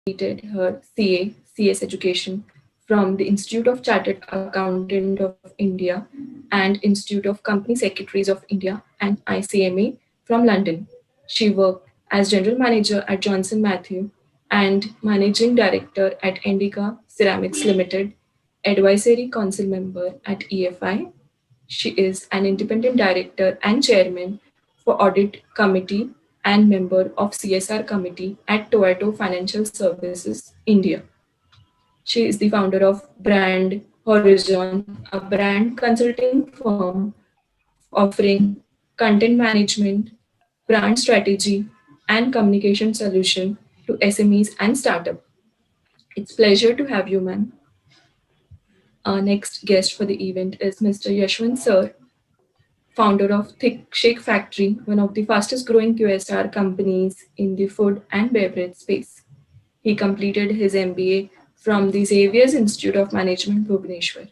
completed her CA, CS education from the Institute of Chartered Accountant of India and Institute of Company Secretaries of India and ICMA from London. She worked as general manager at Johnson Matthey and managing director at Indica Ceramics Limited, advisory council member at EFI. She is an independent director and chairman for audit committee and member of CSR committee at Toyota Financial Services India. She is the founder of Brand Horizon, a brand consulting firm offering content management, brand strategy, and communication solution to SMEs and startup. It's pleasure to have you, ma'am. Our next guest for the event is Mr. Yashwant Sir, founder of Thick Shake Factory, one of the fastest growing QSR companies in the food and beverage space. He completed his MBA from the Xavier's Institute of Management, Bhubaneswar.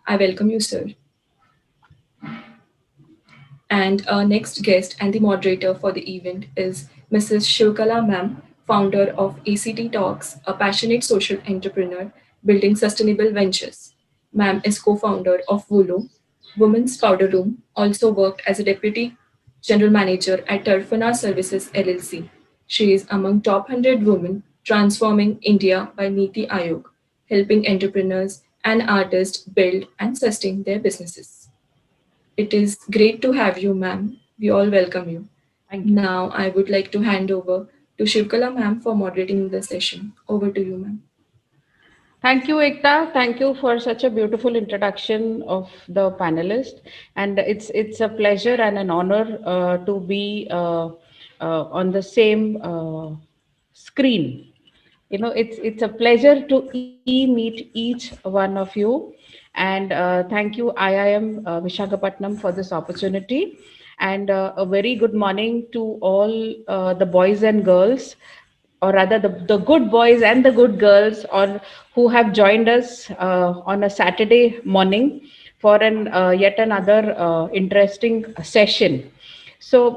I welcome you, sir. And our next guest and the moderator for the event is Mrs. Shivkala Ma'am, founder of ACT Talks, a passionate social entrepreneur building sustainable ventures. Ma'am is co-founder of Volo, Women's Powder Room, also worked as a deputy general manager at Tarfana Services LLC. She is among top 100 women transforming India by Niti Aayog, helping entrepreneurs and artists build and sustain their businesses. It is great to have you, ma'am. We all welcome you. Thank you. Now, I would like to hand over to Shivkala ma'am for moderating the session. Over to you, ma'am. Thank you, Ekta. Thank you for such a beautiful introduction of the panelist. And it's a pleasure and an honor to be on the same screen. It's a pleasure to meet each one of you. And thank you, IIM Vishakhapatnam, for this opportunity. And a very good morning to all the boys and girls, or rather the good boys and the good girls, or who have joined us on a Saturday morning for an yet another interesting session. So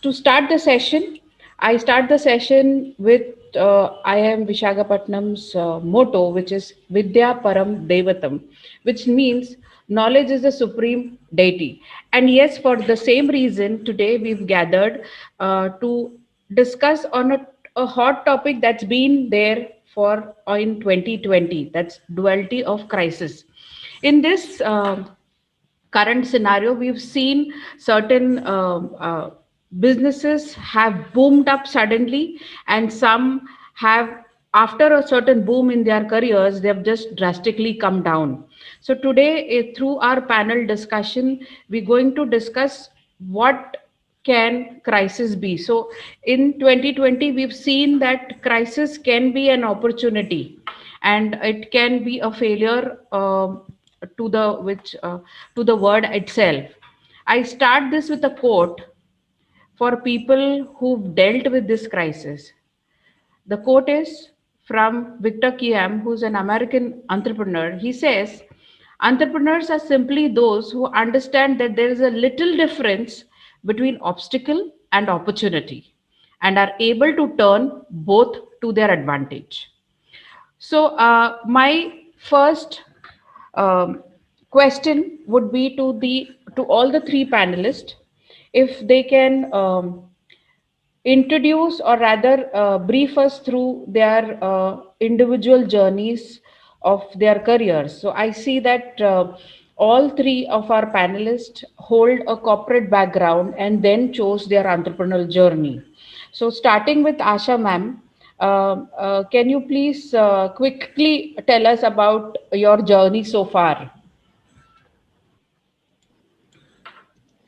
to start the session, I start the session with I am Vishakhapatnam's motto, which is Vidya Param Devatam, which means knowledge is the supreme deity. And yes, for the same reason, today we've gathered to discuss on a hot topic that's been there for in 2020, that's duality of crisis. In this current scenario, we've seen certain businesses have boomed up suddenly, and some have, after a certain boom in their careers, they have just drastically come down. So today, through our panel discussion, we're going to discuss what can crisis be. So in 2020, we've seen that crisis can be an opportunity, and it can be a failure to the which to the word itself. I start this with a quote for people who've dealt with this crisis. The quote is from Victor Kiam, who's an American entrepreneur. He says, entrepreneurs are simply those who understand that there is a little difference between obstacle and opportunity and are able to turn both to their advantage. So, my first um, question would be to all the three panelists, if they can introduce, or rather brief us through their individual journeys of their careers. So I see that all three of our panelists hold a corporate background and then chose their entrepreneurial journey. So starting with Asha ma'am, can you please quickly tell us about your journey so far?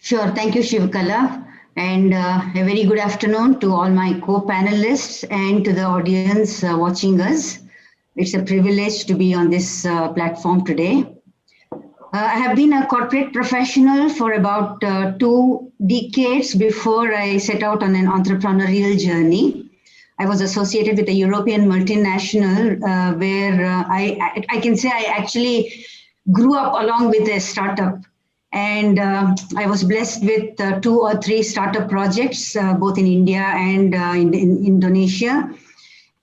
Sure. Thank you, Shivkala. And a very good afternoon to all my co-panelists and to the audience watching us. It's a privilege to be on this platform today. I have been a corporate professional for about 2 decades before I set out on an entrepreneurial journey. I was associated with a European multinational where I can say I actually grew up along with a startup. And I was blessed with 2 or 3 startup projects, both in India and in Indonesia.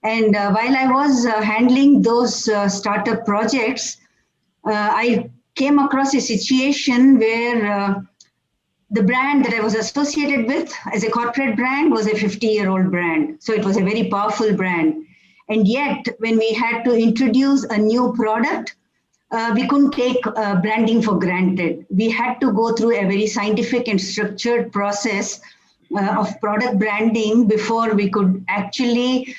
And while I was handling those startup projects, I came across a situation where the brand that I was associated with as a corporate brand was a 50-year-old brand. So it was a very powerful brand. And yet, when we had to introduce a new product, we couldn't take branding for granted. We had to go through a very scientific and structured process of product branding before we could actually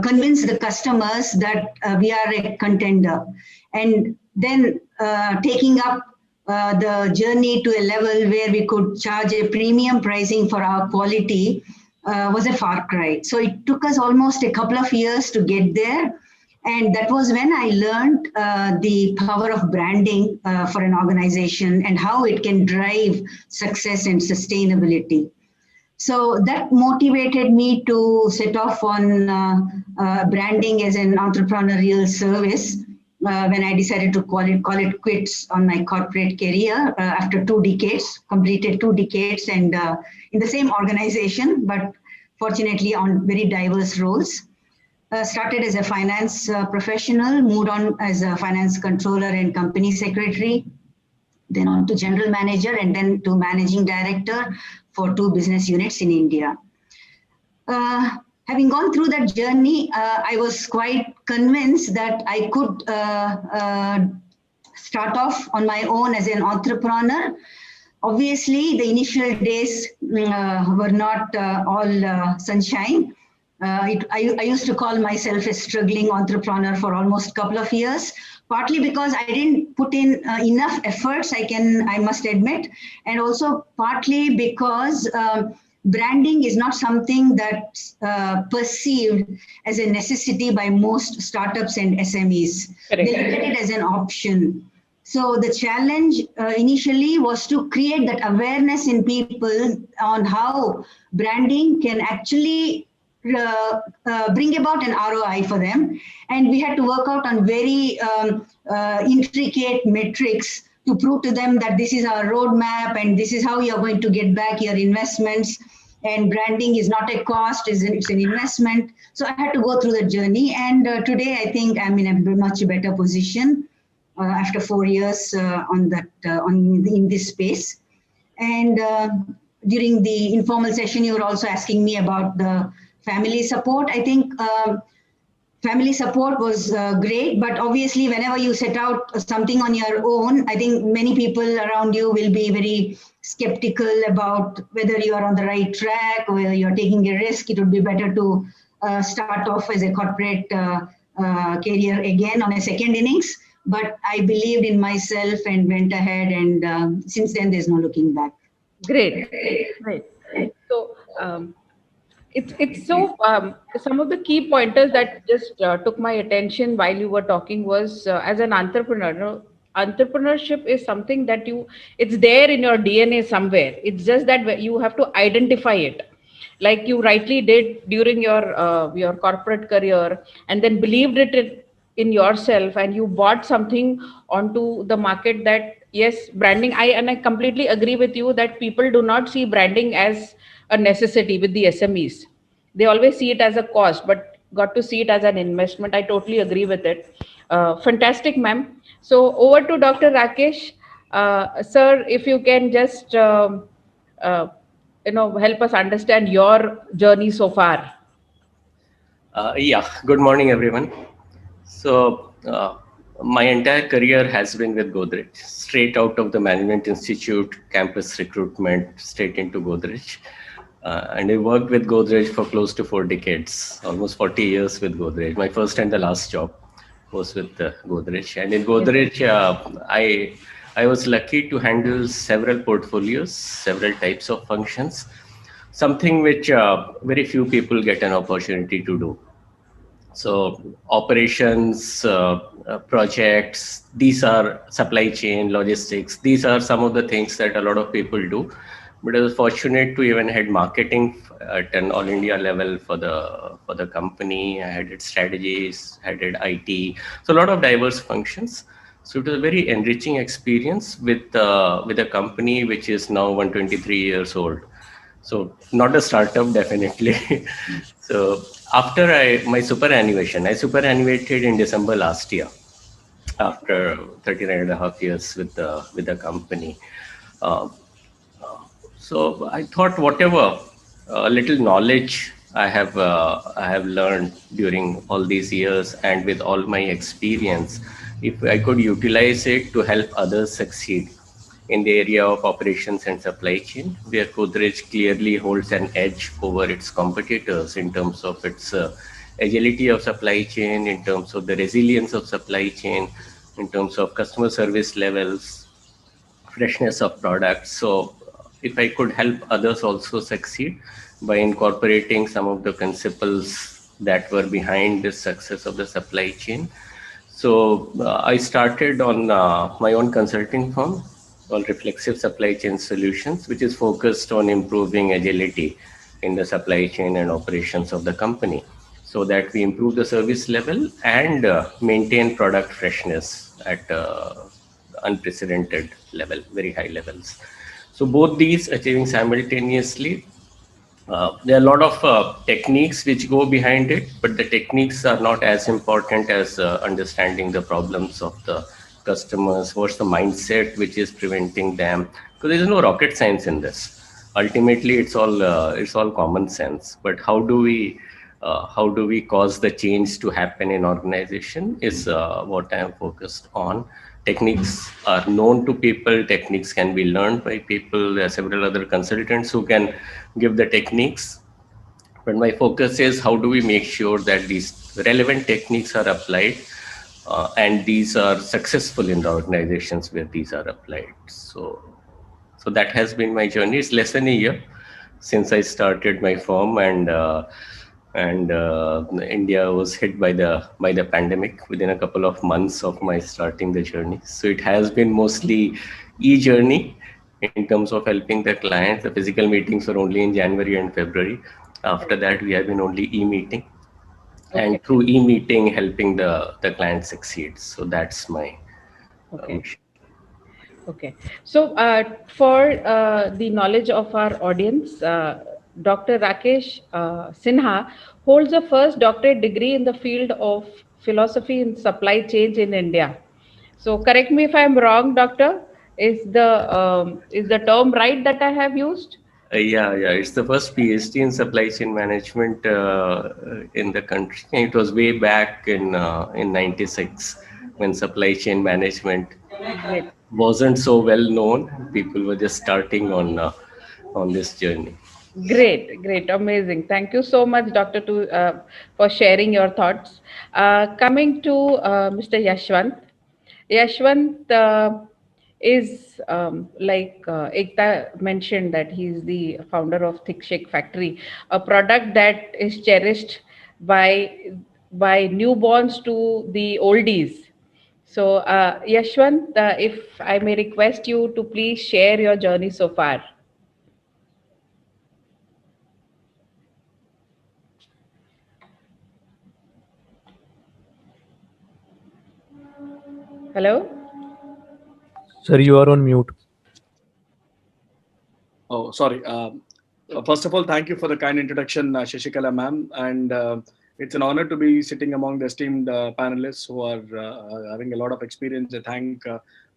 convince the customers that we are a contender. And then taking up the journey to a level where we could charge a premium pricing for our quality was a far cry. So it took us almost a couple of years to get there. And that was when I learned the power of branding for an organization and how it can drive success and sustainability. So that motivated me to set off on branding as an entrepreneurial service when I decided to call it quits on my corporate career after 2 decades, completed 2 decades and in the same organization, but fortunately on very diverse roles. Started as a finance professional, moved on as a finance controller and company secretary, then on to general manager, and then to managing director for 2 business units in India. Having gone through that journey, I was quite convinced that I could start off on my own as an entrepreneur. Obviously, the initial days were not all sunshine. I used to call myself a struggling entrepreneur for almost a couple of years, partly because I didn't put in enough efforts, I must admit, and also partly because branding is not something that's perceived as a necessity by most startups and SMEs. Correct. They look at it as an option. So the challenge initially was to create that awareness in people on how branding can actually bring about an ROI for them. And we had to work out on very intricate metrics to prove to them that this is our roadmap and this is how you're going to get back your investments. And branding is not a cost, it's an investment. So I had to go through the journey. And today I think I'm in a much better position after 4 years in this space. And during the informal session, you were also asking me about the family support. I think family support was great, but obviously whenever you set out something on your own, I think many people around you will be very skeptical about whether you are on the right track or whether you're taking a risk. It would be better to start off as a corporate career again on a second innings. But I believed in myself and went ahead, and since then there's no looking back. Great. So it's so some of the key pointers that just took my attention while you were talking was as an entrepreneur, entrepreneurship is something that it's there in your DNA somewhere. It's just that you have to identify it, like you rightly did during your corporate career, and then believed it in yourself, and you bought something onto the market that yes, branding. I completely agree with you that people do not see branding as a necessity with the SMEs. They always see it as a cost, but got to see it as an investment. I totally agree with it. Fantastic, ma'am. So over to Dr. Rakesh. Sir, if you can just help us understand your journey so far. Good morning, everyone. So my entire career has been with Godrej, straight out of the Management Institute, campus recruitment, straight into Godrej. And I worked with Godrej for close to 4 decades, almost 40 years with Godrej. My first and the last job was with Godrej. And in Godrej, I was lucky to handle several portfolios, several types of functions, something which very few people get an opportunity to do. So operations, projects, these are supply chain, logistics. These are some of the things that a lot of people do. But I was fortunate to even head marketing at an all India level for the company. I headed strategies, headed IT. So a lot of diverse functions. So it was a very enriching experience with a company which is now 123 years old. So not a startup, definitely. So after my superannuation, I superannuated in December last year after 39.5 years with the company. Uh, so I thought whatever little knowledge I have learned during all these years and with all my experience, if I could utilize it to help others succeed in the area of operations and supply chain, where Godrej clearly holds an edge over its competitors in terms of its agility of supply chain, in terms of the resilience of supply chain, in terms of customer service levels, freshness of products. So if I could help others also succeed by incorporating some of the principles that were behind the success of the supply chain. So I started on my own consulting firm called Reflexive Supply Chain Solutions, which is focused on improving agility in the supply chain and operations of the company, so that we improve the service level and maintain product freshness at unprecedented level, very high levels. So both these achieving simultaneously. There are a lot of techniques which go behind it, but the techniques are not as important as understanding the problems of the customers. What's the mindset which is preventing them? Because there is no rocket science in this. Ultimately, it's all common sense. But how do we cause the change to happen in organization is what I am focused on. Techniques are known to people. Techniques can be learned by people. There are several other consultants who can give the techniques. But my focus is how do we make sure that these relevant techniques are applied and these are successful in the organizations where these are applied. So that has been my journey. It's less than a year since I started my firm, and India was hit by the pandemic within a couple of months of my starting the journey. So it has been mostly e-journey in terms of helping the clients. The physical meetings were only in January and February. After that, we have been only e-meeting, and through e-meeting helping the client succeed. So that's my mission. Okay. So for the knowledge of our audience, Dr. Rakesh Sinha holds a first doctorate degree in the field of philosophy in supply chain in India. So correct me if I'm wrong, doctor. Is the term right that I have used? Yeah. It's the first PhD in supply chain management in the country. It was way back in '96 when supply chain management wasn't so well known. People were just starting on this journey. Great, amazing. Thank you so much, Doctor, for sharing your thoughts. Coming to Mr. Yashwant. Yashwant is like Ekta mentioned that he's the founder of Thick Shake Factory, a product that is cherished by newborns to the oldies. So, Yashwant, if I may request you to please share your journey so far. Hello? Sir, you are on mute. Oh, sorry. First of all, thank you for the kind introduction, Shashikala ma'am. And it's an honor to be sitting among the esteemed panelists who are having a lot of experience. I thank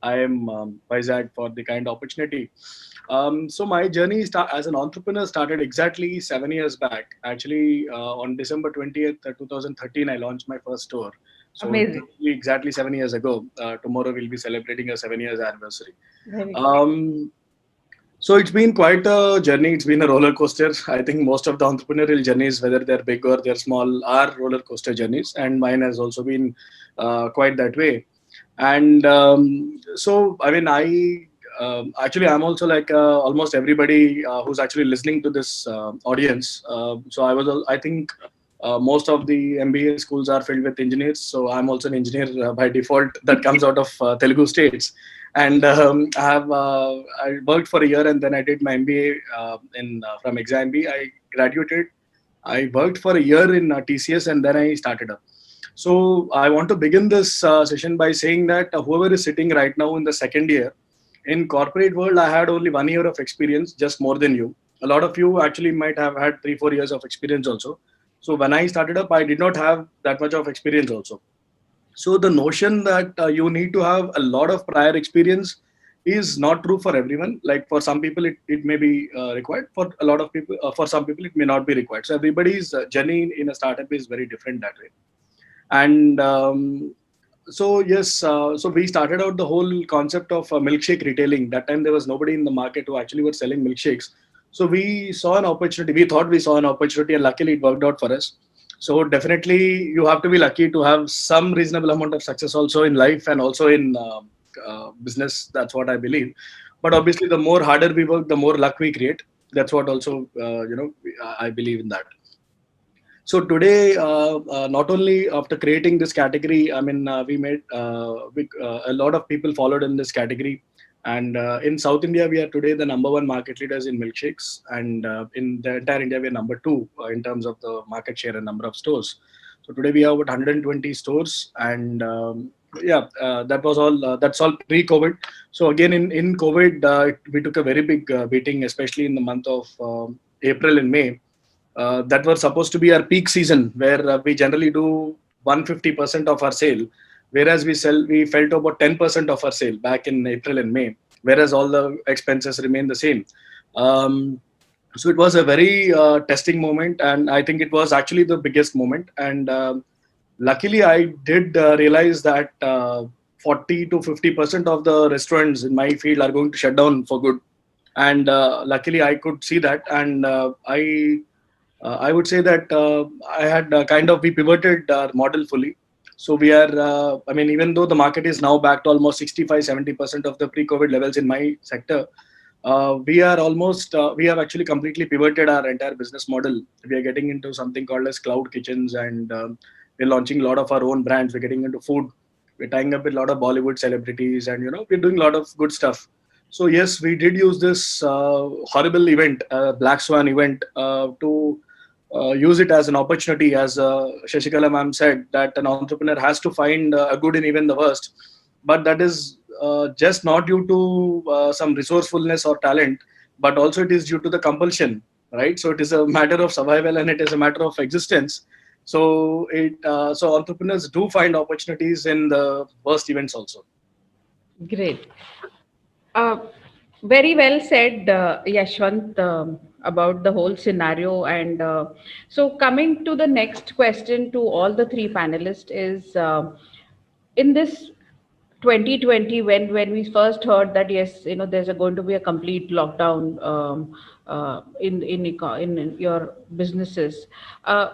IIM Vizag for the kind opportunity. So my journey as an entrepreneur started exactly 7 years back. Actually, on December 20th, 2013, I launched my first store. So Amazing. Exactly 7 years ago. Tomorrow we'll be celebrating a 7 years anniversary. So it's been quite a journey. It's been a roller coaster. I think most of the entrepreneurial journeys, whether they're big or they're small, are roller coaster journeys. And mine has also been quite that way. And so, I mean, actually, I'm also like almost everybody who's actually listening to this audience. So I think most of the MBA schools are filled with engineers. So I'm also an engineer by default that comes out of Telugu states. And I worked for a year, and then I did my MBA from ExamB. I graduated. I worked for a year in TCS, and then I started up. So I want to begin this session by saying that whoever is sitting right now in the second year, in corporate world, I had only 1 year of experience, just more than you. A lot of you actually might have had 3-4 years of experience also. So when I started up, I did not have that much of experience also. So the notion that you need to have a lot of prior experience is not true for everyone. Like for some people, it may be required. For a lot of people, for some people, it may not be required. So everybody's journey in a startup is very different that way. And so yes, so we started out the whole concept of milkshake retailing. That time there was nobody in the market who actually were selling milkshakes. So we saw an opportunity. We thought we saw an opportunity, and luckily it worked out for us. So definitely you have to be lucky to have some reasonable amount of success also in life and also in business. That's what I believe. But obviously, the more harder we work, the more luck we create. That's what also I believe in that. So today, not only after creating this category, I mean, we made a lot of people followed in this category. And in South India, we are today the #1 market leaders in milkshakes. And in the entire India, we are #2 in terms of the market share and number of stores. So today we have about 120 stores. And that was all. That's all pre-COVID. So again, in COVID, we took a very big beating, especially in the month of April and May. That was supposed to be our peak season, where we generally do 150% of our sale, whereas we fell to about 10% of our sale back in April and May, whereas all the expenses remain the same. So it was a very testing moment, and I think it was actually the biggest moment. And luckily, I did realize that 40 to 50% of the restaurants in my field are going to shut down for good. And luckily, I could see that, and I would say that I had we pivoted our model fully. So we are, even though the market is now back to almost 65-70% of the pre-COVID levels in my sector, we have actually completely pivoted our entire business model. We are getting into something called as cloud kitchens, and we're launching a lot of our own brands. We're getting into food. We're tying up with a lot of Bollywood celebrities, and we're doing a lot of good stuff. So yes, we did use this horrible event, Black Swan event, to use it as an opportunity. As Shashikala ma'am said, that an entrepreneur has to find a good in even the worst. But that is just not due to some resourcefulness or talent, but also it is due to the compulsion, right? So it is a matter of survival, and it is a matter of existence. So so entrepreneurs do find opportunities in the worst events also. Great. Very well said, Yashwant, about the whole scenario. And so coming to the next question to all the three panelists is, in this 2020, when we first heard that, yes, there's going to be a complete lockdown in your businesses,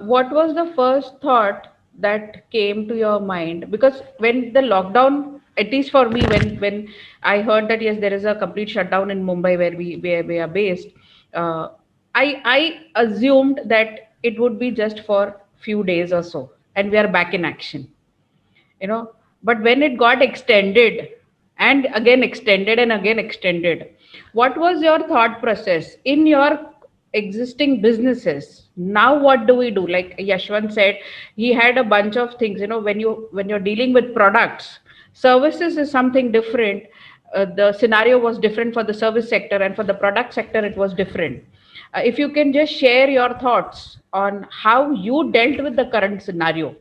what was the first thought that came to your mind? Because when the lockdown, at least for me, when I heard that, yes, there is a complete shutdown in Mumbai where we are based, I assumed that it would be just for few days or so, and we are back in action, But when it got extended and again extended and again extended, what was your thought process in your existing businesses? Now what do we do? Like Yashwant said, he had a bunch of things. When you're dealing with products, services is something different. The scenario was different for the service sector, and for the product sector it was different. If you can just share your thoughts on how you dealt with the current scenario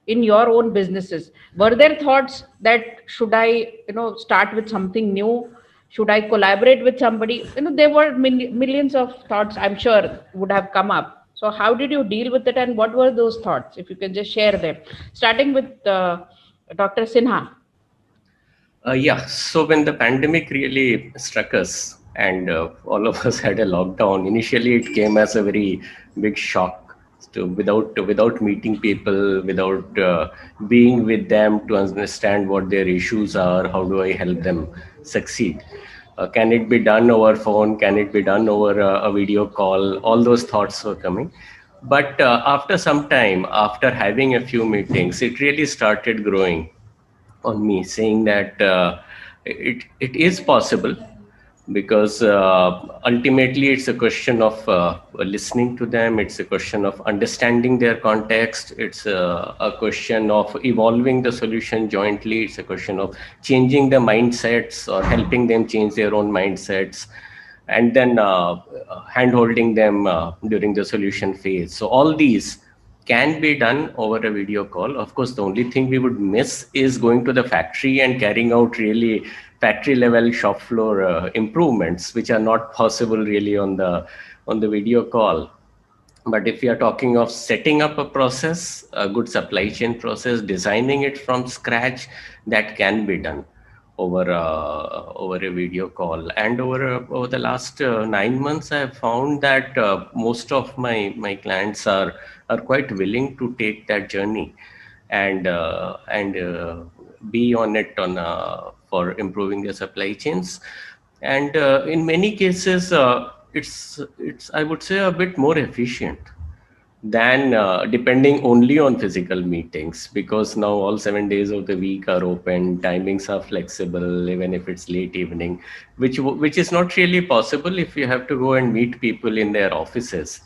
in your own businesses. Were there thoughts that should I start with something new? Should I collaborate with somebody? There were millions of thoughts, I'm sure, would have come up. So how did you deal with it, and what were those thoughts? If you can just share them, starting with Dr. Sinha. So when the pandemic really struck us, and all of us had a lockdown, initially it came as a very big shock. Without meeting people, without being with them to understand what their issues are, how do I help them succeed? Can it be done over phone? Can it be done over a video call? All those thoughts were coming. But after some time, after having a few meetings, it really started growing on me, saying that it is possible. Because ultimately it's a question of listening to them, it's a question of understanding their context, it's a question of evolving the solution jointly, it's a question of changing the mindsets or helping them change their own mindsets, and then hand-holding them during the solution phase. So all these can be done over a video call. Of course, the only thing we would miss is going to the factory and carrying out really factory level shop floor improvements, which are not possible really on the video call. But if we are talking of setting up a process, a good supply chain process, designing it from scratch, that can be done over a video call. And over the last 9 months, I have found that most of my clients are quite willing to take that journey and be on it for improving their supply chains. And in many cases, it's I would say a bit more efficient than depending only on physical meetings, because now all 7 days of the week are open, timings are flexible, even if it's late evening, which is not really possible if you have to go and meet people in their offices.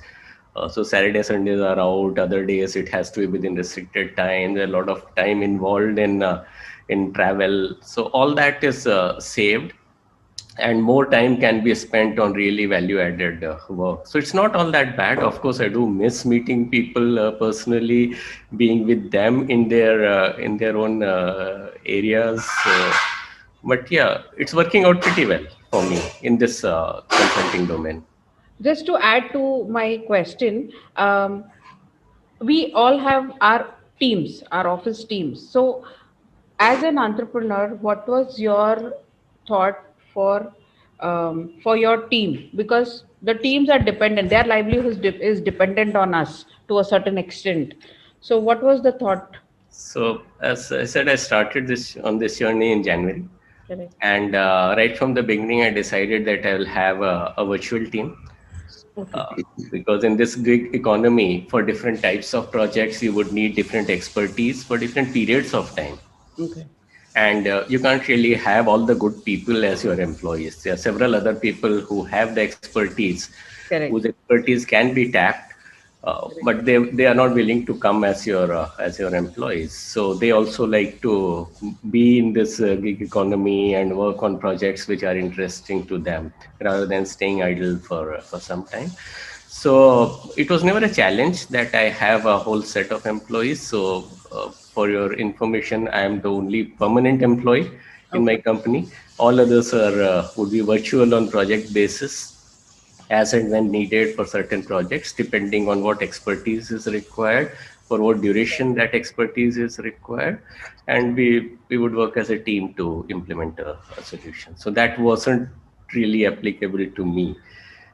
So Saturday, Sundays are out. Other days it has to be within restricted time. There's a lot of time involved in travel. So all that is saved, and more time can be spent on really value-added work. So it's not all that bad. Of course, I do miss meeting people personally, being with them in their own areas. But yeah, it's working out pretty well for me in this consulting domain. Just to add to my question, we all have our teams, our office teams. So as an entrepreneur, what was your thought for your team? Because the teams are dependent, their livelihood is dependent on us to a certain extent. So what was the thought? So as I said, I started on this journey in January. Correct. And right from the beginning, I decided that I will have a virtual team. Because in this gig economy, for different types of projects, you would need different expertise for different periods of time. Okay. And you can't really have all the good people as your employees. There are several other people who have the expertise, Correct. whose expertise can be tapped, but they are not willing to come as your employees. So they also like to be in this gig economy and work on projects which are interesting to them, rather than staying idle for some time. So it was never a challenge that I have a whole set of employees. So for your information, I am the only permanent employee in my company. All others would be virtual on project basis, as and when needed for certain projects, depending on what expertise is required, for what duration that expertise is required. And we would work as a team to implement a solution. So that wasn't really applicable to me.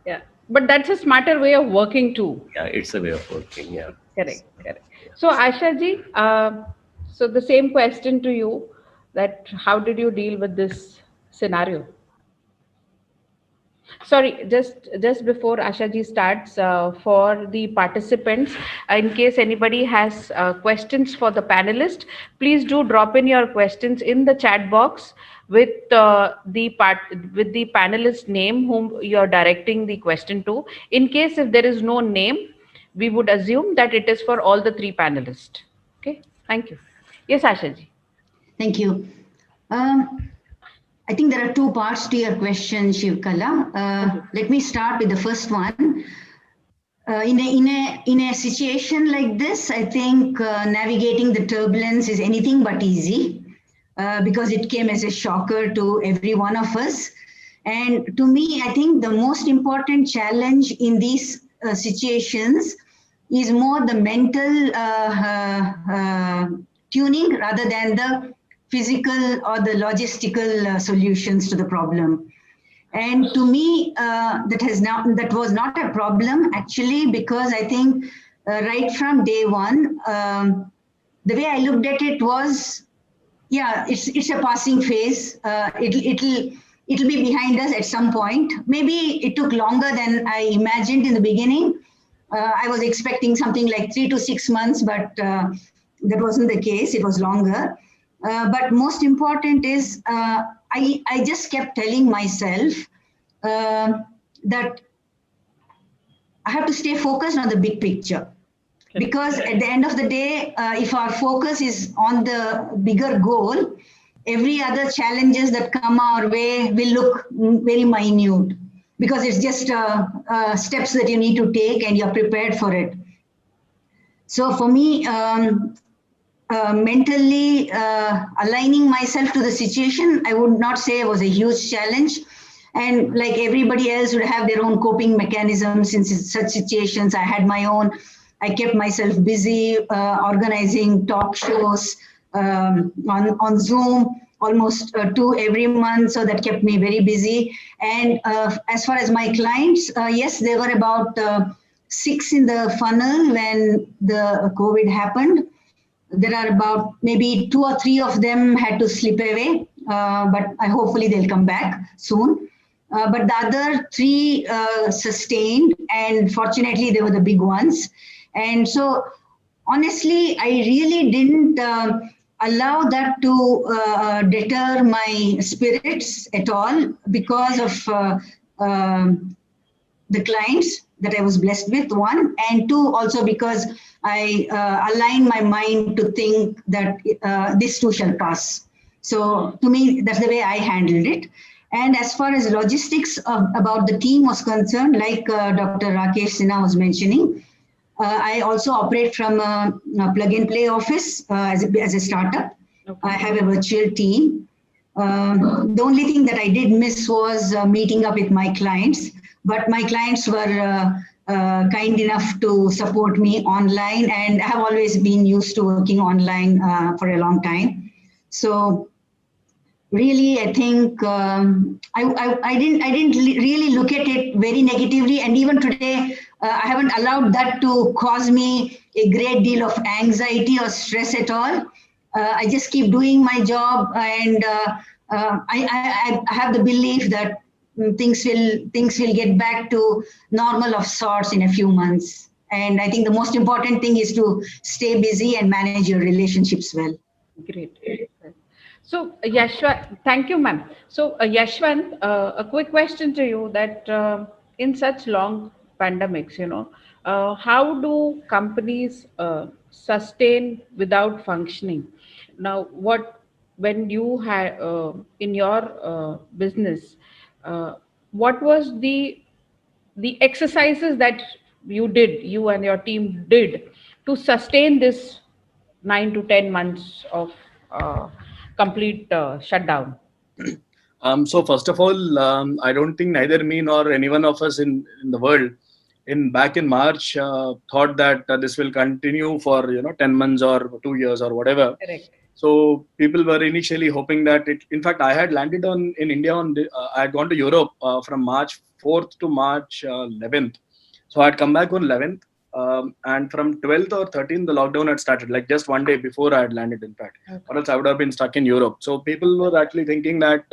Yeah, but that's a smarter way of working too. Yeah, it's a way of working. Yeah. Correct. So Asha ji, so the same question to you, that how did you deal with this scenario? Sorry, just before Asha ji starts, for the participants, in case anybody has questions for the panelist, please do drop in your questions in the chat box with the panelist name whom you are directing the question to. In case if there is no name, we would assume that it is for all the three panelists. Okay, thank you. Yes, Asha ji. Thank you. I think there are two parts to your question, Shivkala. Let me start with the first one. In a situation like this, I think navigating the turbulence is anything but easy, because it came as a shocker to every one of us. And to me, I think the most important challenge in these situations is more the mental tuning rather than the physical or the logistical solutions to the problem. And to me, that was not a problem actually, because I think right from day one, the way I looked at it was, yeah, it's a passing phase. It'll be behind us at some point. Maybe it took longer than I imagined in the beginning. I was expecting something like 3 to 6 months, but that wasn't the case. It was longer. But most important is, I just kept telling myself that I have to stay focused on the big picture. Because at the end of the day, if our focus is on the bigger goal, every other challenges that come our way will look very minute, because it's just steps that you need to take and you're prepared for it. So for me, mentally aligning myself to the situation, I would not say it was a huge challenge. And like everybody else would have their own coping mechanisms in such situations, I had my own. I kept myself busy organizing talk shows on Zoom, almost 2 every month. So that kept me very busy. And as far as my clients, yes, there were about 6 in the funnel when the COVID happened. There are about maybe 2 or 3 of them had to slip away, but hopefully they'll come back soon. But the other 3 sustained, and fortunately they were the big ones. And so honestly, I really didn't allow that to deter my spirits at all because of the clients that I was blessed with, 1, and 2, also because I aligned my mind to think that this too shall pass. So to me, that's the way I handled it. And as far as logistics about the team was concerned, like Dr. Rakesh Sinha was mentioning, I also operate from a plug and play office as a startup. Okay. I have a virtual team. The only thing that I did miss was meeting up with my clients, but my clients were kind enough to support me online, and I have always been used to working online for a long time. So really, I think I didn't really look at it very negatively, and even today, I haven't allowed that to cause me a great deal of anxiety or stress at all. I just keep doing my job, and I have the belief that things will get back to normal of sorts in a few months. And I think the most important thing is to stay busy and manage your relationships well. Great. So Yashwant, thank you, ma'am. So Yashwant, a quick question to you that in such long pandemics, how do companies sustain without functioning? Now, when you had in your business, what was the exercises that you and your team did to sustain this 9 to 10 months of complete shutdown? So first of all, I don't think neither me nor any one of us in the world back in March thought that this will continue for 10 months or 2 years or whatever. Correct. So people were initially hoping that in fact, I had landed in India I had gone to Europe from March 4th to March 11th. So I had come back on 11th. And from 12th or 13th, the lockdown had started, like just one day before I had landed, in fact. Okay. Or else I would have been stuck in Europe. So people were actually thinking that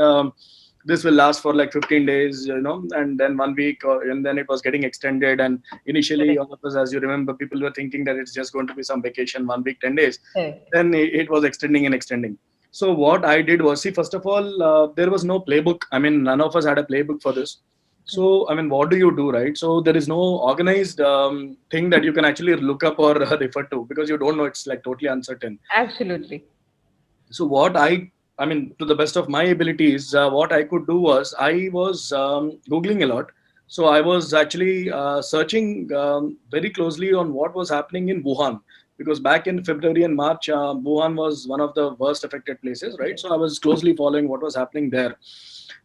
this will last for like 15 days, and then 1 week, and then it was getting extended. And initially, all of us, as you remember, people were thinking that it's just going to be some vacation, 1 week, 10 days. Okay. Then it was extending and extending. So what I did was, first of all, there was no playbook. I mean, none of us had a playbook for this. So, I mean, what do you do, right? So there is no organized thing that you can actually look up or refer to, because you don't know, it's like totally uncertain. Absolutely. So what I mean, to the best of my abilities, what I could do was, I was Googling a lot. So I was actually searching very closely on what was happening in Wuhan, because back in February and March, Wuhan was one of the worst affected places, right? So I was closely following what was happening there.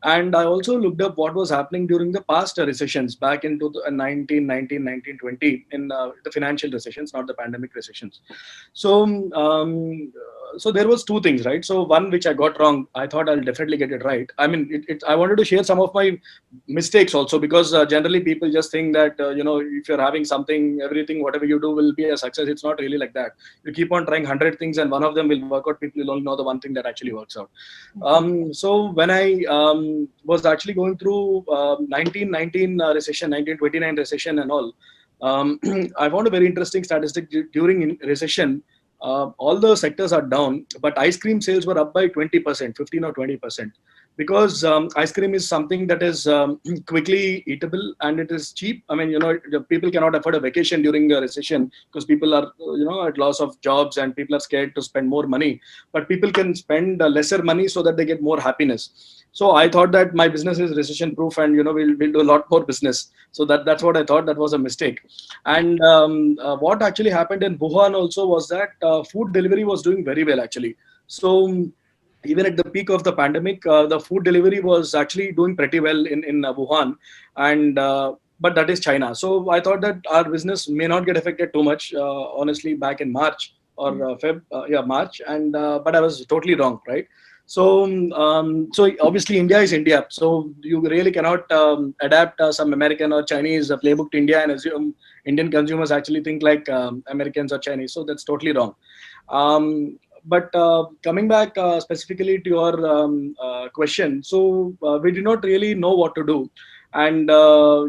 And I also looked up what was happening during the past recessions back in 2019, 2020, in the financial recessions, not the pandemic recessions. So, so there was 2 things, right? So one, which I got wrong, I thought I'll definitely get it right. I mean, I wanted to share some of my mistakes also, because generally people just think that, if you're having something, everything, whatever you do will be a success. It's not really like that. You keep on trying 100 things and one of them will work out. People will only know the one thing that actually works out. So when I was actually going through 1919 recession, 1929 recession and all, I found a very interesting statistic. During recession, all the sectors are down, but ice cream sales were up by 20%, 15 or 20%. because ice cream is something that is quickly eatable and it is cheap. I mean, people cannot afford a vacation during a recession because people are, at loss of jobs and people are scared to spend more money. But people can spend lesser money so that they get more happiness. So I thought that my business is recession proof and, we'll do a lot more business. So that's what I thought. That was a mistake. And what actually happened in Wuhan also was that food delivery was doing very well, actually. So even at the peak of the pandemic, the food delivery was actually doing pretty well in Wuhan, and but that is China. So I thought that our business may not get affected too much, honestly, back in March or March, and but I was totally wrong, right? So so obviously India is India, so you really cannot adapt some American or Chinese playbook to India and assume Indian consumers actually think like Americans or Chinese. So that's totally wrong. But coming back specifically to your question, so we did not really know what to do, and so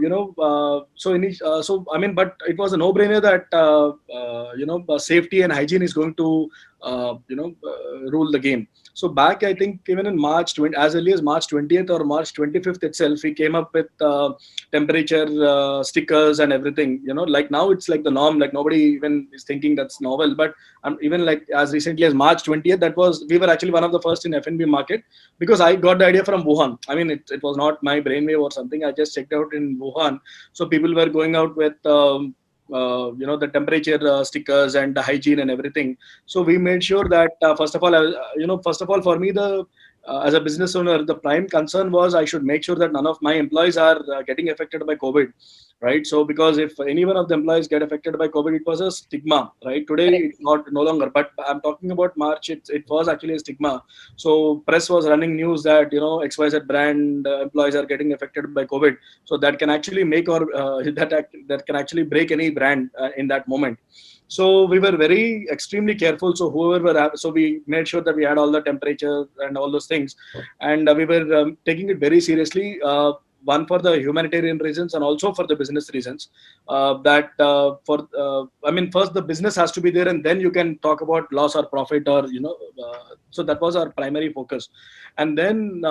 I mean, but it was a no-brainer that safety and hygiene is going to rule the game. So back, I think even in March 20, as early as March 20th or March 25th itself, we came up with temperature stickers and everything. Like now it's like the norm. Like nobody even is thinking that's novel. But even like as recently as March 20th, we were actually one of the first in F&B market because I got the idea from Wuhan. I mean, it was not my brainwave or something. I just checked out in Wuhan. So people were going out with the temperature stickers and the hygiene and everything. So we made sure that first of all, for me, as a business owner, the prime concern was I should make sure that none of my employees are getting affected by COVID, right? So because if any one of the employees get affected by COVID, it was a stigma, right? Today it's no longer, but I'm talking about March. It was actually a stigma. So press was running news that XYZ brand employees are getting affected by COVID. So that can actually make or that can actually break any brand in that moment. So we were very extremely careful. So so we made sure that we had all the temperature and all those things, and we were taking it very seriously. One for the humanitarian reasons and also for the business reasons. First the business has to be there, and then you can talk about loss or profit or so that was our primary focus, and then.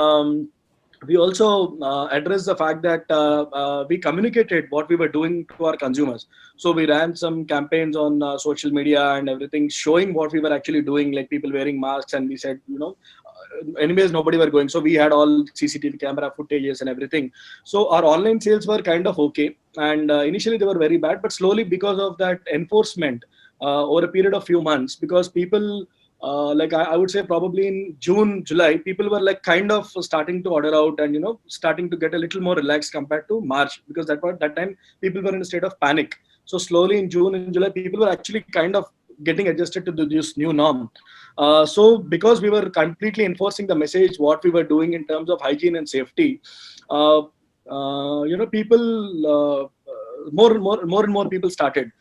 We also addressed the fact that we communicated what we were doing to our consumers. So we ran some campaigns on social media and everything, showing what we were actually doing, like people wearing masks. And we said, anyways, nobody were going. So we had all CCTV camera footages and everything. So our online sales were kind of okay. And initially they were very bad, but slowly because of that enforcement over a period of few months, because people, I would say probably in June, July, people were like kind of starting to order out and, starting to get a little more relaxed compared to March, because that time people were in a state of panic. So slowly in June and July, people were actually kind of getting adjusted to this new norm. So because we were completely enforcing the message, what we were doing in terms of hygiene and safety, people, more and more people started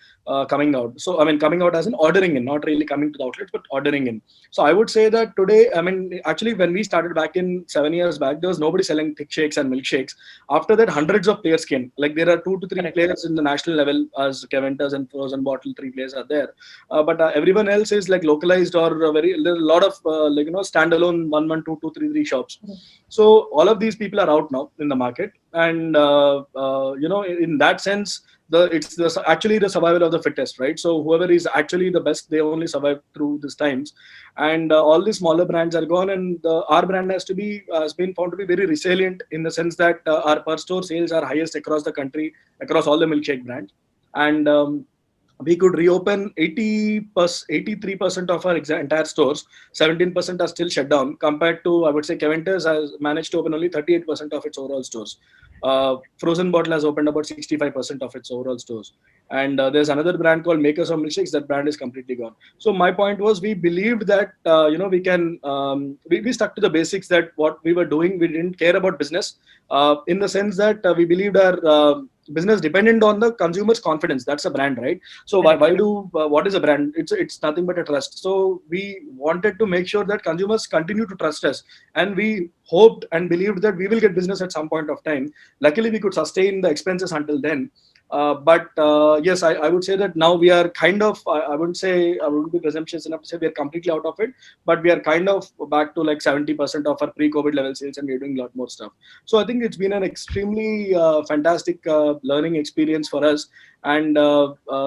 coming out. So, I mean, coming out as in ordering in, not really coming to the outlets, but ordering in. So I would say that today, I mean, actually, when we started back in 7 years back, there was nobody selling thick shakes and milkshakes. After that, hundreds of players came. Like there are 2 to 3 players in the national level, as Keventas and Frozen Bottle, 3 players are there. But everyone else is like localized or there's a lot of standalone 1, 1, 2, 2, 3, 3 shops. So all of these people are out now in the market. And, in that sense, it's actually the survival of the fittest, right? So whoever is actually the best, they only survive through these times. And all these smaller brands are gone, and our brand has been found to be very resilient in the sense that our per store sales are highest across the country, across all the milkshake brands. And we could reopen 83% of our entire stores. 17% are still shut down, compared to, I would say, Keventas has managed to open only 38% of its overall stores. Frozen Bottle has opened about 65% of its overall stores. And there's another brand called Makers of Milkshakes. That brand is completely gone. So my point was, we believed that, we can, we stuck to the basics, that what we were doing, we didn't care about business, in the sense that we believed our business dependent on the consumer's confidence. That's a brand, right? So what is a brand? It's nothing but a trust. So we wanted to make sure that consumers continue to trust us, and we hoped and believed that we will get business at some point of time. Luckily, we could sustain the expenses until then. But yes, I would say that now we are kind of, I wouldn't be presumptuous enough to say we are completely out of it, but we are kind of back to like 70% of our pre-COVID level sales, and we're doing a lot more stuff. So I think it's been an extremely fantastic learning experience for us. And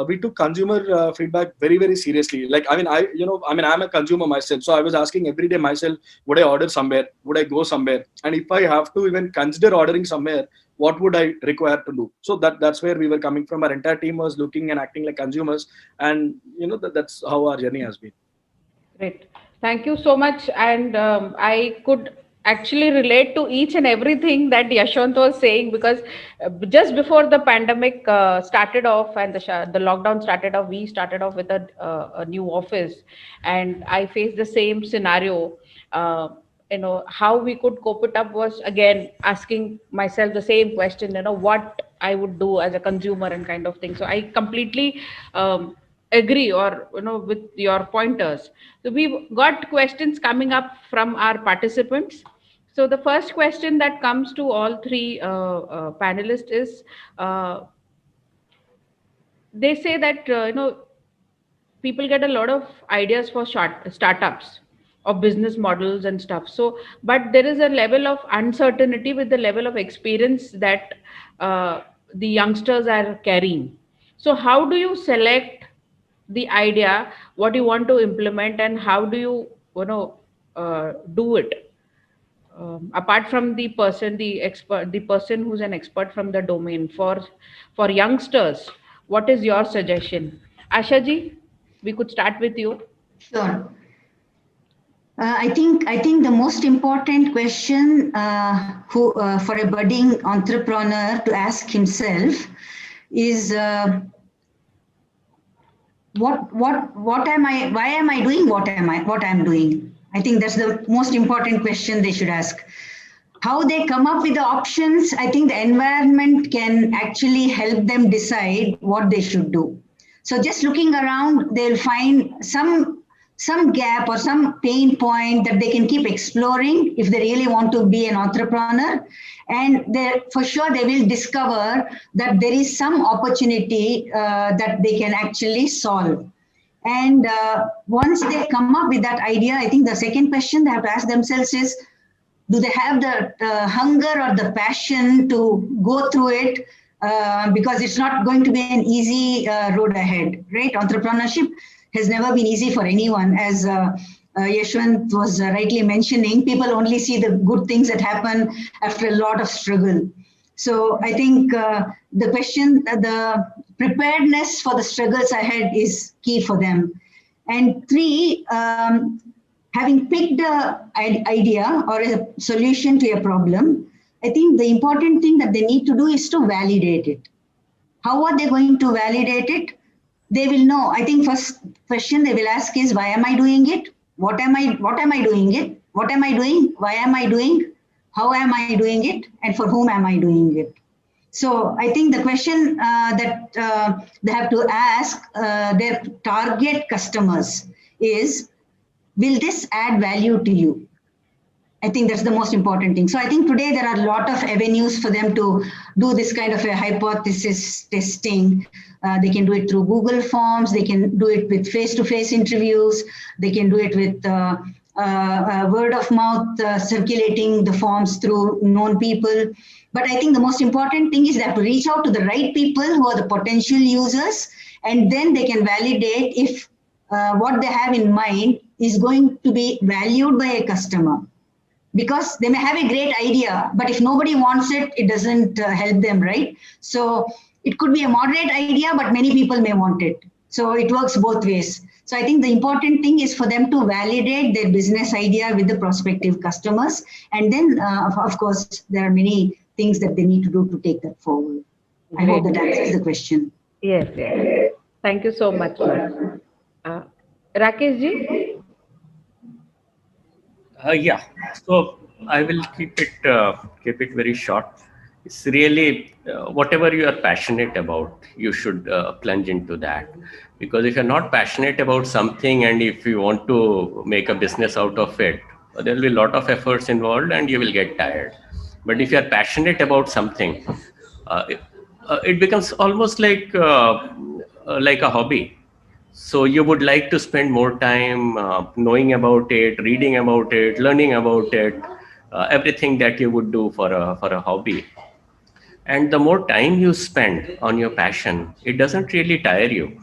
we took consumer feedback very, very seriously. Like, I'm a consumer myself. So I was asking every day myself, would I order somewhere? Would I go somewhere? And if I have to even consider ordering somewhere, what would I require to do? So that's where we were coming from. Our entire team was looking and acting like consumers. And, that's how our journey has been. Great. Thank you so much. And I could actually relate to each and everything that Yashwant was saying, because just before the pandemic started off and the lockdown started off, we started off with a new office, and I faced the same scenario. How we could cope it up was, again, asking myself the same question, what I would do as a consumer and kind of thing. So I completely agree, or with your pointers. So we've got questions coming up from our participants. So the first question that comes to all three panelists is, they say that people get a lot of ideas for startups or business models and stuff. So, but there is a level of uncertainty with the level of experience that the youngsters are carrying. So how do you select the idea, what you want to implement, and how do you do it? Apart from the person who's an expert from the domain, for youngsters, what is your suggestion? Asha ji, we could start with you. Sure. I think the most important question for a budding entrepreneur to ask himself is, why am I doing what I'm doing? I think that's the most important question they should ask. How they come up with the options, I think the environment can actually help them decide what they should do. So just looking around, they'll find some gap or some pain point that they can keep exploring if they really want to be an entrepreneur. And for sure, they will discover that there is some opportunity that they can actually solve. And once they come up with that idea, I think the second question they have to ask themselves is, do they have the hunger or the passion to go through it? Because it's not going to be an easy road ahead, right? Entrepreneurship has never been easy for anyone. As Yashwant was rightly mentioning, people only see the good things that happen after a lot of struggle. So I think the question, the preparedness for the struggles ahead is key for them. And three, having picked an idea or a solution to a problem, I think the important thing that they need to do is to validate it. How are they going to validate it? They will know. I think first question they will ask is, why am I doing it? What am I doing it? What am I doing? Why am I doing? How am I doing it? And for whom am I doing it? So I think the question that they have to ask their target customers is, will this add value to you? I think that's the most important thing. So I think today there are a lot of avenues for them to do this kind of a hypothesis testing. They can do it through Google Forms. They can do it with face-to-face interviews. They can do it with word of mouth, circulating the forms through known people. But I think the most important thing is they have to reach out to the right people who are the potential users, and then they can validate if what they have in mind is going to be valued by a customer. Because they may have a great idea, but if nobody wants it, it doesn't help them, right? So it could be a moderate idea, but many people may want it. So it works both ways. So I think the important thing is for them to validate their business idea with the prospective customers. And then, of course, there are many things that they need to do to take that forward. I hope that answers the question. Yes. Thank you so much. Rakesh ji? Yeah, so I will keep it very short. It's really whatever you are passionate about, you should plunge into that. Because if you're not passionate about something, and if you want to make a business out of it, there will be a lot of efforts involved and you will get tired. But if you are passionate about something, it becomes almost like a hobby. So you would like to spend more time knowing about it, reading about it, learning about it, everything that you would do for a hobby. And the more time you spend on your passion, it doesn't really tire you.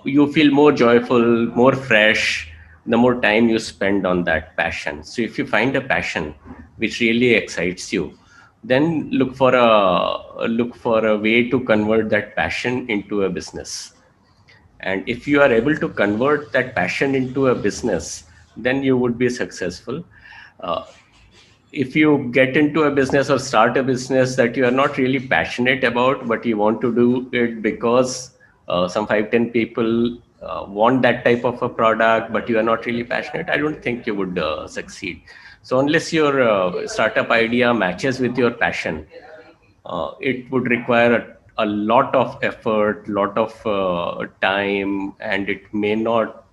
You feel more joyful, more fresh, the more time you spend on that passion. So if you find a passion which really excites you, then look for a way to convert that passion into a business. And if you are able to convert that passion into a business, then you would be successful. Uh, if you get into a business or start a business that you are not really passionate about, but you want to do it because some 5-10 people want that type of a product, but you are not really passionate, I don't think you would succeed. So unless your startup idea matches with your passion, it would require a lot of effort, lot of time, and it may not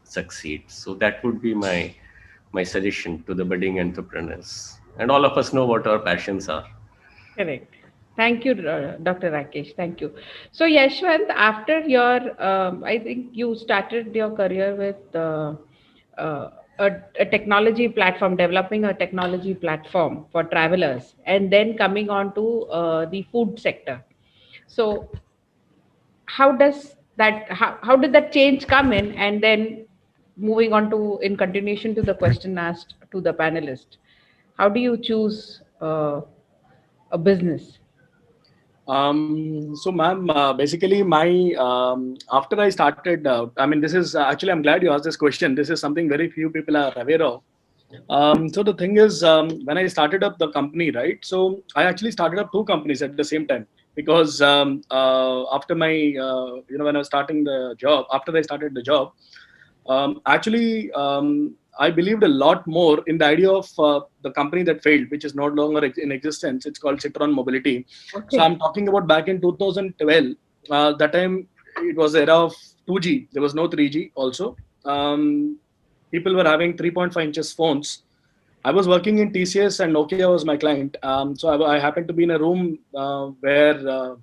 succeed. So that would be my suggestion to the budding entrepreneurs. And all of us know what our passions are. Correct. Thank you, Dr. Rakesh. Thank you. So, Yashwant, after your, I think you started your career with a technology platform, developing a technology platform for travelers, and then coming on to the food sector. So, how did that change come in? And then moving on to, in continuation to the question asked to the panelist, how do you choose a business? So, ma'am, basically, after I started, I mean, this is actually, I'm glad you asked this question. This is something very few people are aware of. So the thing is, when I started up the company, right? So I actually started up two companies at the same time because after my, when I was starting the job, after I started the job, actually, I believed a lot more in the idea of the company that failed, which is no longer in existence. It's called Citron Mobility. Okay. So I'm talking about back in 2012. That time it was the era of 2G. There was no 3G also. People were having 3.5 inches phones. I was working in TCS and Nokia was my client. So I happened to be in a room where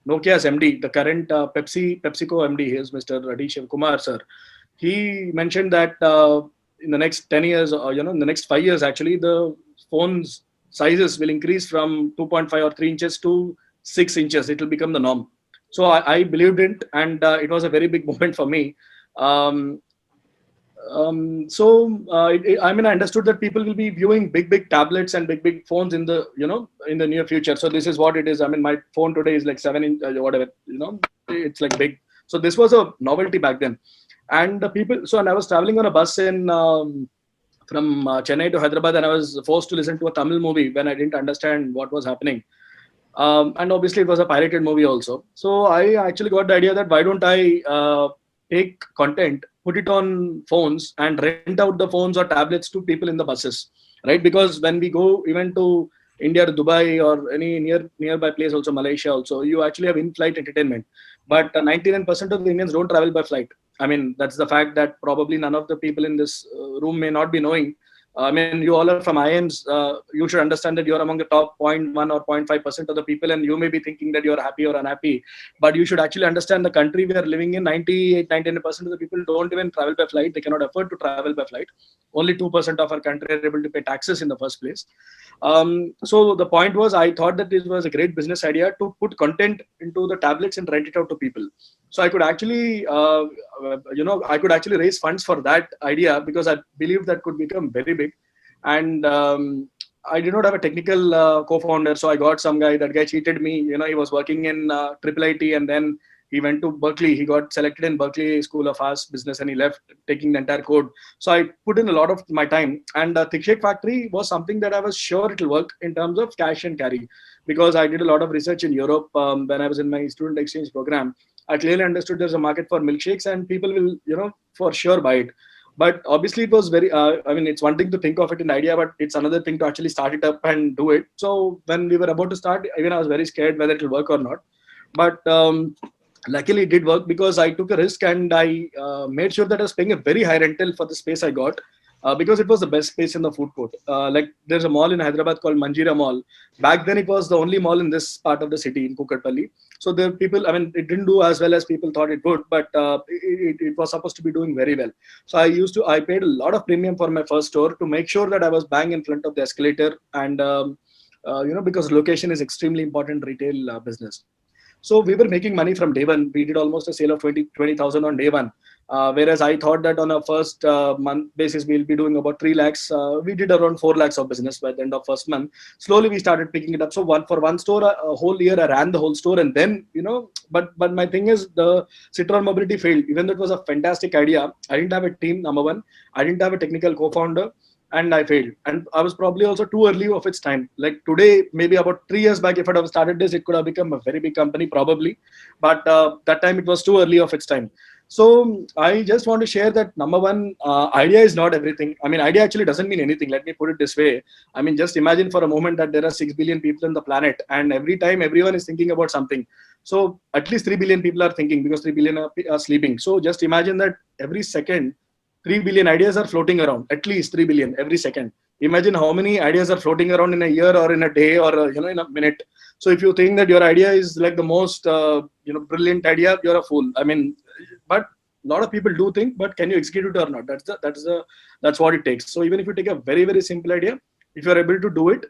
Nokia's MD, the current PepsiCo MD, is Mr. Radhi Shiv Kumar, sir. He mentioned that in the next 10 years, or in the next 5 years, actually, the phone's sizes will increase from 2.5 or 3 inches to 6 inches. It will become the norm. So I believed it, and it was a very big moment for me. I understood that people will be viewing big tablets and big phones in the near future. So this is what it is. I mean, my phone today is like 7 inch, whatever, it's like big. So this was a novelty back then. And the people, so, and I was traveling on a bus from Chennai to Hyderabad, and I was forced to listen to a Tamil movie when I didn't understand what was happening. And obviously it was a pirated movie also. So I actually got the idea that why don't I take content, put it on phones and rent out the phones or tablets to people in the buses, right? Because when we go even to India, to Dubai or any nearby place, also Malaysia also, you actually have in-flight entertainment. But 99% of the Indians don't travel by flight. I mean, that's the fact that probably none of the people in this room may not be knowing. I mean, you all are from IIMs. You should understand that you're among the top 0.1 or 0.5% of the people, and you may be thinking that you're happy or unhappy. But you should actually understand the country we are living in. 99% of the people don't even travel by flight. They cannot afford to travel by flight. Only 2% of our country are able to pay taxes in the first place. So the point was, I thought that this was a great business idea to put content into the tablets and rent it out to people. So I could actually, raise funds for that idea because I believed that could become very big. And I did not have a technical co-founder, so I got some guy. That guy cheated me. He was working in IIIT, and then he went to Berkeley. He got selected in Berkeley School of Arts Business, and he left taking the entire code. So I put in a lot of my time. And Thickshake Factory was something that I was sure it will work in terms of cash and carry, because I did a lot of research in Europe when I was in my student exchange program. I clearly understood there's a market for milkshakes and people will, for sure buy it. But obviously it was very, it's one thing to think of it in idea, but it's another thing to actually start it up and do it. So when we were about to start, even I was very scared whether it will work or not. But luckily it did work because I took a risk and I made sure that I was paying a very high rental for the space I got. because it was the best space in the food court. Like there's a mall in Hyderabad called Manjeera Mall. Back then, it was the only mall in this part of the city in Kukatpalli. So there people, I mean, it didn't do as well as people thought it would, but it was supposed to be doing very well. So I paid a lot of premium for my first store to make sure that I was bang in front of the escalator, and because location is extremely important retail business. So we were making money from day one. We did almost a sale of 20,000 on day one. Whereas I thought that on a first month basis, we'll be doing about 3 lakhs. We did around 4 lakhs of business by the end of first month. Slowly we started picking it up. So for one store, a whole year I ran the whole store, and then, but my thing is the Citron Mobility failed. Even though it was a fantastic idea, I didn't have a team, number one. I didn't have a technical co-founder. And I failed. And I was probably also too early of its time. Like today, maybe about 3 years back, if I'd have started this, it could have become a very big company, probably. But that time it was too early of its time. So I just want to share that number one, idea is not everything. I mean, idea actually doesn't mean anything. Let me put it this way. I mean, just imagine for a moment that there are 6 billion people on the planet, and every time everyone is thinking about something. So at least 3 billion people are thinking, because 3 billion are sleeping. So just imagine that every second, 3 billion ideas are floating around, at least 3 billion every second. Imagine how many ideas are floating around in a year or in a day or in a minute. So if you think that your idea is like the most brilliant idea, you're a fool. I mean, but a lot of people do think, but can you execute it or not? That's what it takes. So even if you take a very, very simple idea, if you're able to do it,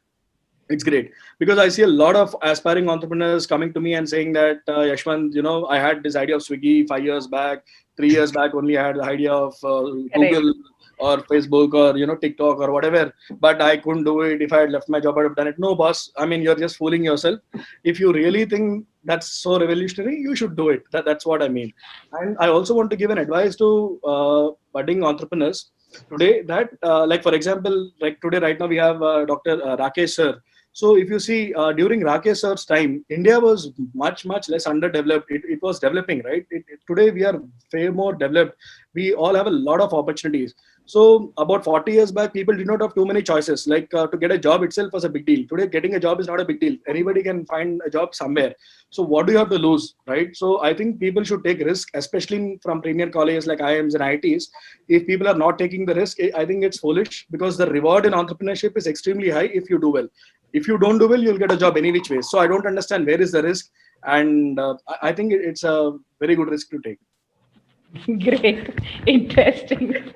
it's great. Because I see a lot of aspiring entrepreneurs coming to me and saying that, Yashwant, I had this idea of Swiggy 5 years back, 3 years back only I had the idea of Google or Facebook or, TikTok or whatever, but I couldn't do it. If I had left my job, I'd have done it. No, boss. I mean, you're just fooling yourself. If you really think that's so revolutionary, you should do it. That's what I mean. And I also want to give an advice to budding entrepreneurs today that, like, for example, like today, right now, we have Dr. Rakesh sir. So if you see, during Rakesh sir's time, India was much, much less underdeveloped. It was developing, right? Today, we are way more developed. We all have a lot of opportunities. So about 40 years back, people did not have too many choices. Like to get a job itself was a big deal. Today, getting a job is not a big deal. Anybody can find a job somewhere. So what do you have to lose, right? So I think people should take risk, especially from premier colleges like IIMs and IITs. If people are not taking the risk, I think it's foolish, because the reward in entrepreneurship is extremely high if you do well. If you don't do well, you'll get a job any which way. So I don't understand where is the risk. And I think it's a very good risk to take. Great. Interesting.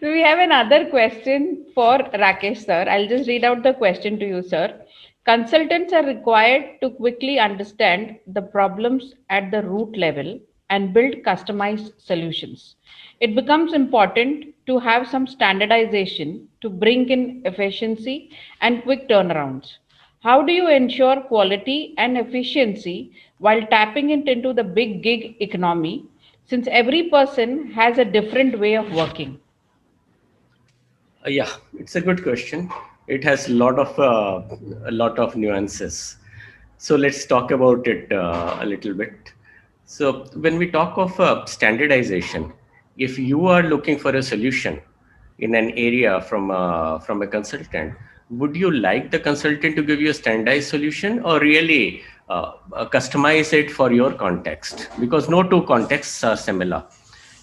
So we have another question for Rakesh sir. I'll just read out the question to you, sir. Consultants are required to quickly understand the problems at the root level and build customized solutions. It becomes important to have some standardization to bring in efficiency and quick turnarounds. How do you ensure quality and efficiency while tapping it into the big gig economy, since every person has a different way of working? Yeah, it's a good question. It has a lot of nuances. So let's talk about it a little bit. So when we talk of standardization, if you are looking for a solution in an area from a consultant, would you like the consultant to give you a standardized solution, or really customize it for your context? Because no two contexts are similar.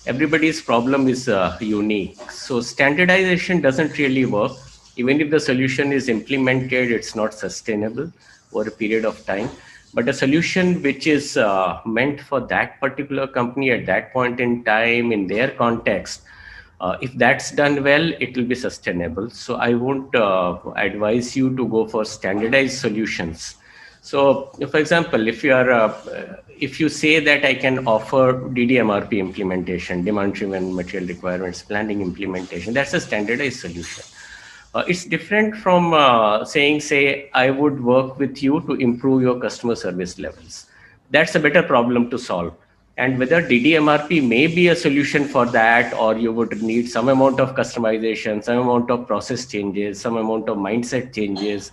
Everybody's problem is unique. So standardization doesn't really work. Even if the solution is implemented, it's not sustainable over a period of time. But a solution which is meant for that particular company at that point in time, in their context, if that's done well, it will be sustainable. So I won't advise you to go for standardized solutions. So, for example, if you say that I can offer DDMRP implementation, demand-driven material requirements planning implementation, that's a standardized solution. It's different from saying, I would work with you to improve your customer service levels. That's a better problem to solve. And whether DDMRP may be a solution for that, or you would need some amount of customization, some amount of process changes, some amount of mindset changes.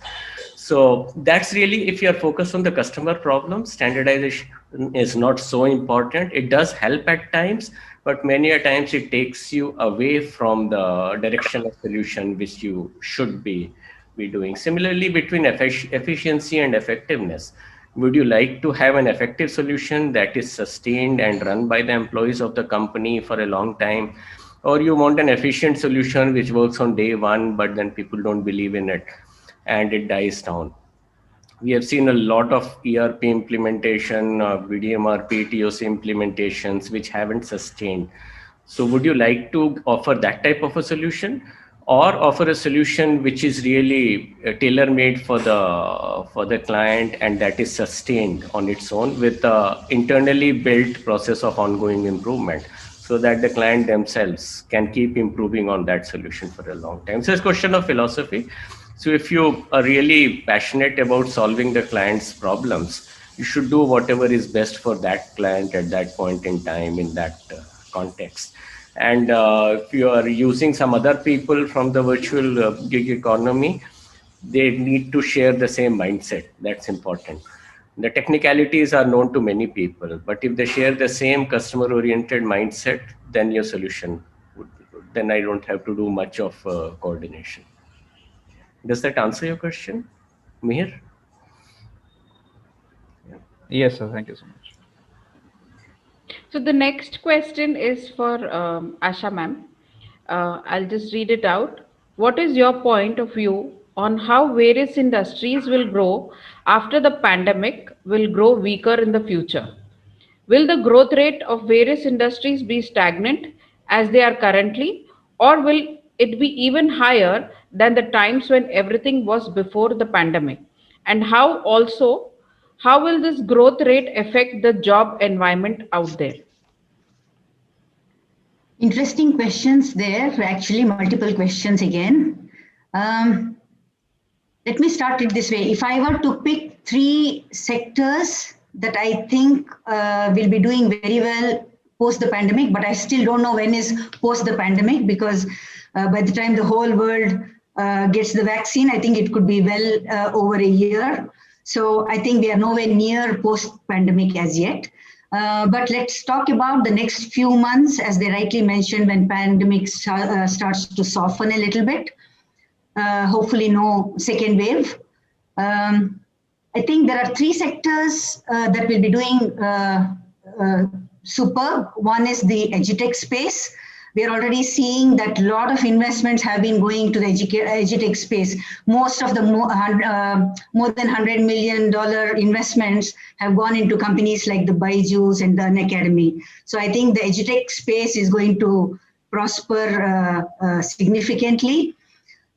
So that's really, if you're focused on the customer problem, standardization is not so important. It does help at times, but many a times it takes you away from the direction of solution which you should be doing. Similarly, between efficiency and effectiveness, would you like to have an effective solution that is sustained and run by the employees of the company for a long time? or you want an efficient solution which works on day one, but then people don't believe in it and it dies down. We have seen a lot of ERP implementation, VDMR, PTOC implementations, which haven't sustained. So would you like to offer that type of a solution, or offer a solution which is really tailor-made for the client and that is sustained on its own with a internally built process of ongoing improvement, so that the client themselves can keep improving on that solution for a long time? So it's a question of philosophy. So if you are really passionate about solving the client's problems, you should do whatever is best for that client at that point in time in that context. And if you are using some other people from the virtual gig economy, they need to share the same mindset. That's important. The technicalities are known to many people, but if they share the same customer-oriented mindset, then your solution would be good. Then I don't have to do much of coordination. Does that answer your question, Mihir? Yeah. Yes, sir. Thank you so much. So the next question is for Asha ma'am. I'll just read it out. What is your point of view on how various industries will grow after the pandemic will grow weaker in the future? Will the growth rate of various industries be stagnant as they are currently, or will it be even higher than the times when everything was before the pandemic? And how will this growth rate affect the job environment out there? Interesting questions there, actually multiple questions again. Let me start it this way. If I were to pick 3 sectors that I think will be doing very well post the pandemic, but I still don't know when is post the pandemic, because by the time the whole world gets the vaccine, I think it could be well over a year. So I think we are nowhere near post pandemic as yet. But let's talk about the next few months, as they rightly mentioned, when pandemic starts to soften a little bit. Hopefully no second wave. I think there are 3 sectors that will be doing superb. One is the edutech space. We are already seeing that a lot of investments have been going to the edutech space. Most of the more than $100 million investments have gone into companies like the Byju's and the Unacademy. So I think the edutech space is going to prosper significantly.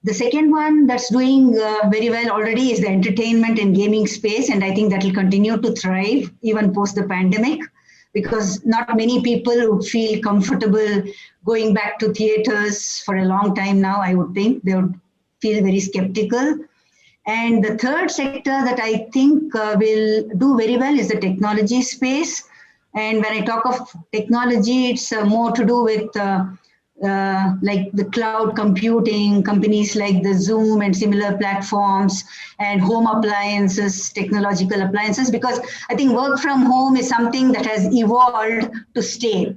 The second one that's doing very well already is the entertainment and gaming space, and I think that will continue to thrive even post the pandemic, because not many people would feel comfortable going back to theaters for a long time now. I would think they would feel very skeptical. And the third sector that I think will do very well is the technology space. And when I talk of technology, it's more to do with like the cloud computing, companies like the Zoom and similar platforms, and home appliances, technological appliances, because I think work from home is something that has evolved to stay.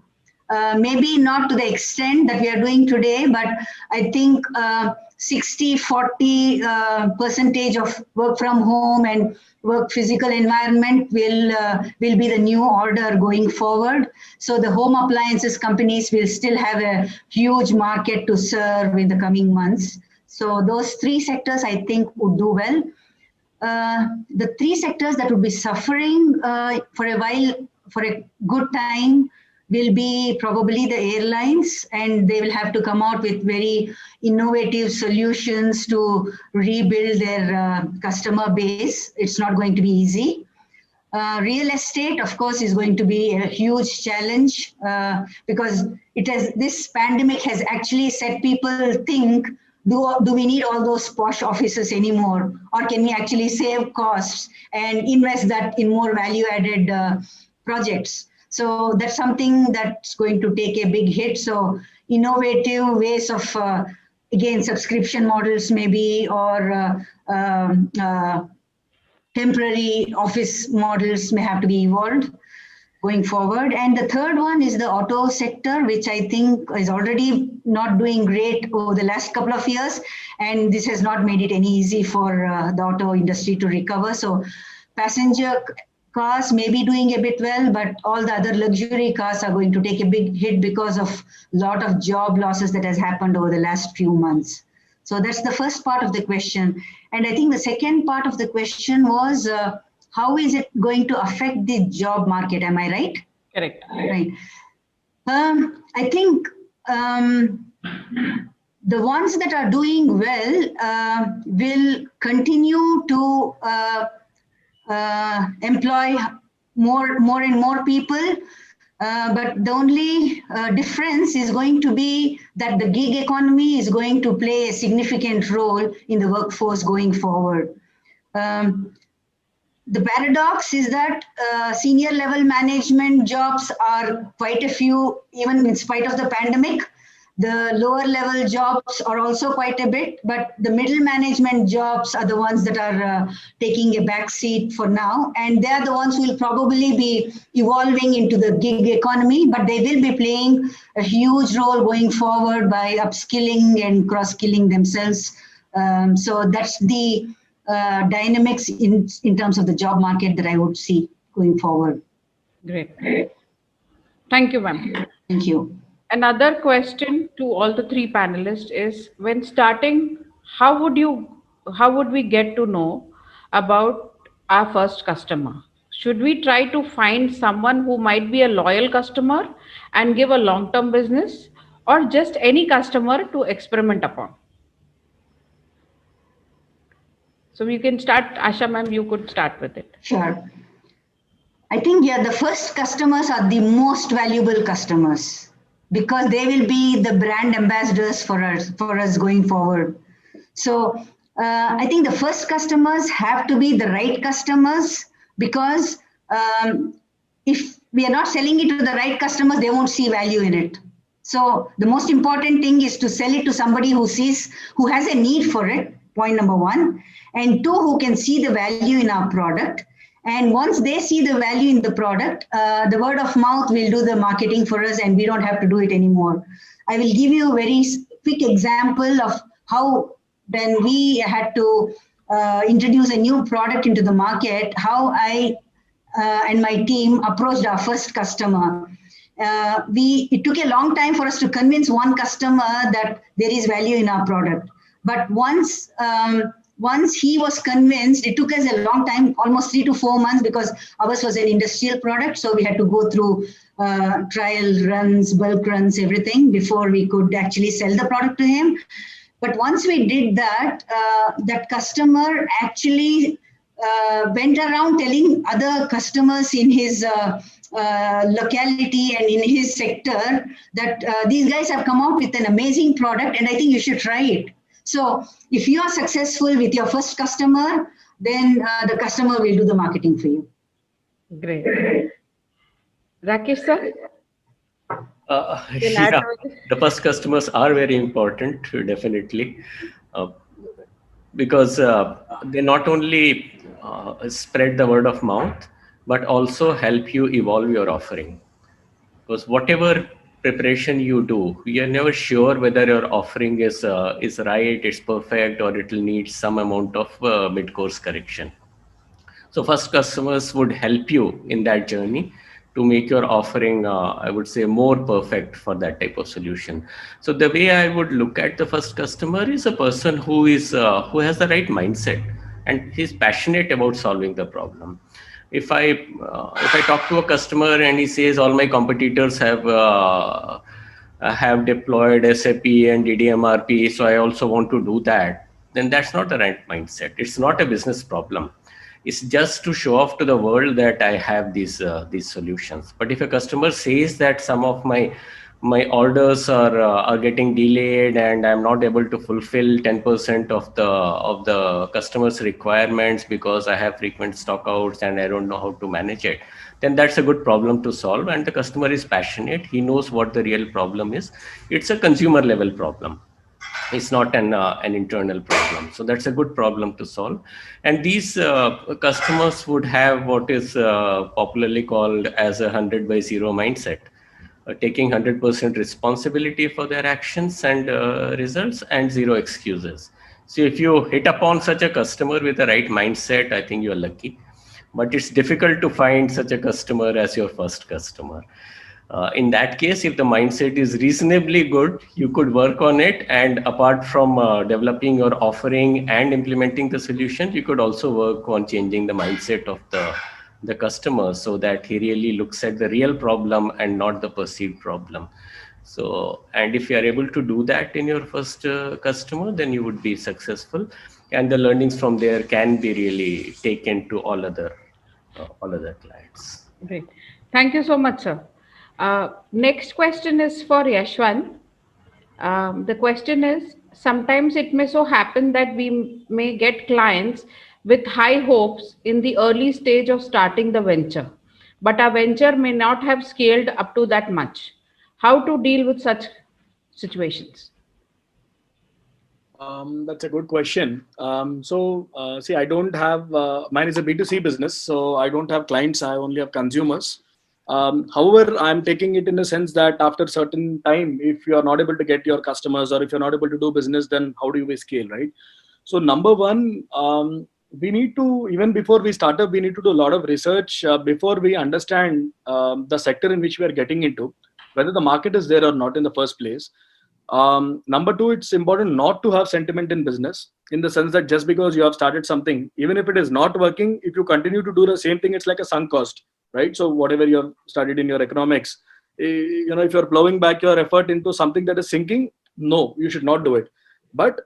Maybe not to the extent that we are doing today, but I think 60-40 percentage of work from home and work physical environment will be the new order going forward. So the home appliances companies will still have a huge market to serve in the coming months. So those 3 sectors I think would do well. The 3 sectors that would be suffering for a while, for a good time, will be probably the airlines, and they will have to come out with very innovative solutions to rebuild their customer base. It's not going to be easy. Real estate, of course, is going to be a huge challenge because this pandemic has actually set people think, do we need all those posh offices anymore? Or can we actually save costs and invest that in more value-added projects? So that's something that's going to take a big hit. So innovative ways of, again, subscription models maybe, or temporary office models may have to be evolved going forward. And the third one is the auto sector, which I think is already not doing great over the last couple of years. And this has not made it any easy for the auto industry to recover. So passenger cars may be doing a bit well, but all the other luxury cars are going to take a big hit because of a lot of job losses that has happened over the last few months. So that's the first part of the question. And I think the second part of the question was, how is it going to affect the job market? Am I right? Correct. Right. I think the ones that are doing well will continue to employ more and more people. But the only difference is going to be that the gig economy is going to play a significant role in the workforce going forward. The paradox is that senior level management jobs are quite a few, even in spite of the pandemic. The lower level jobs are also quite a bit, but the middle management jobs are the ones that are taking a back seat for now. And they are the ones who will probably be evolving into the gig economy, but they will be playing a huge role going forward by upskilling and cross-skilling themselves. So that's the dynamics in terms of the job market that I would see going forward. Great. Thank you, ma'am. Thank you. Another question to all the three panelists is, when starting, how would we get to know about our first customer? Should we try to find someone who might be a loyal customer and give a long-term business, or just any customer to experiment upon? So you can start, Asha ma'am, you could start with it. Sure. I think, yeah, the first customers are the most valuable customers, because they will be the brand ambassadors for us going forward. So I think the first customers have to be the right customers, because if we are not selling it to the right customers, they won't see value in it. So the most important thing is to sell it to somebody who has a need for it, point number one, and two, who can see the value in our product. And once they see the value in the product, the word of mouth will do the marketing for us, and we don't have to do it anymore. I will give you a very quick example of how, when we had to introduce a new product into the market, how I and my team approached our first customer. It took a long time for us to convince one customer that there is value in our product. But once he was convinced, it took us a long time, almost 3 to 4 months, because ours was an industrial product. So we had to go through trial runs, bulk runs, everything before we could actually sell the product to him. But once we did that, that customer actually went around telling other customers in his locality and in his sector that these guys have come out with an amazing product, and I think you should try it. So if you are successful with your first customer, then the customer will do the marketing for you. Great. Rakesh sir? Yeah, the first customers are very important, definitely, because they not only spread the word of mouth, but also help you evolve your offering. Because whatever preparation you do, you're never sure whether your offering is right, it's perfect, or it will need some amount of mid-course correction. So first customers would help you in that journey to make your offering, I would say, more perfect for that type of solution. So the way I would look at the first customer is a person who has the right mindset and he's passionate about solving the problem. If I talk to a customer and he says all my competitors have deployed SAP and DDMRP, so I also want to do that, then that's not the right mindset. It's not a business problem. It's just to show off to the world that I have these solutions. But if a customer says that some of my orders are getting delayed and I'm not able to fulfill 10% of the customer's requirements because I have frequent stockouts and I don't know how to manage it, then that's a good problem to solve. And the customer is passionate. He knows what the real problem is. It's a consumer level problem. It's not an internal problem. So that's a good problem to solve. And these customers would have what is popularly called as a 100 by 0 mindset. Taking 100% responsibility for their actions and results and 0 excuses. So if you hit upon such a customer with the right mindset, I think you're lucky. but it's difficult to find such a customer as your first customer. In that case, if the mindset is reasonably good, you could work on it. And apart from developing your offering and implementing the solution, you could also work on changing the mindset of the customer so that he really looks at the real problem and not the perceived problem. So, and if you are able to do that in your first customer, then you would be successful. And the learnings from there can be really taken to all other clients. Great. Thank you so much, sir. Next question is for Yashwant. The question is, sometimes it may so happen that we may get clients with high hopes in the early stage of starting the venture, but our venture may not have scaled up to that much. How to deal with such situations? That's a good question. See, I don't have, mine is a B2C business, so I don't have clients, I only have consumers. However, I'm taking it in the sense that after a certain time, if you are not able to get your customers or if you're not able to do business, then how do you scale, right? So number one, we need to, even before we start up, we need to do a lot of research before we understand the sector in which we are getting into, whether the market is there or not in the first place. Number two, it's important not to have sentiment in business, in the sense that just because you have started something, even if it is not working, if you continue to do the same thing, it's like a sunk cost, right? So whatever you have studied in your economics, if you're plowing back your effort into something that is sinking, no, you should not do it. But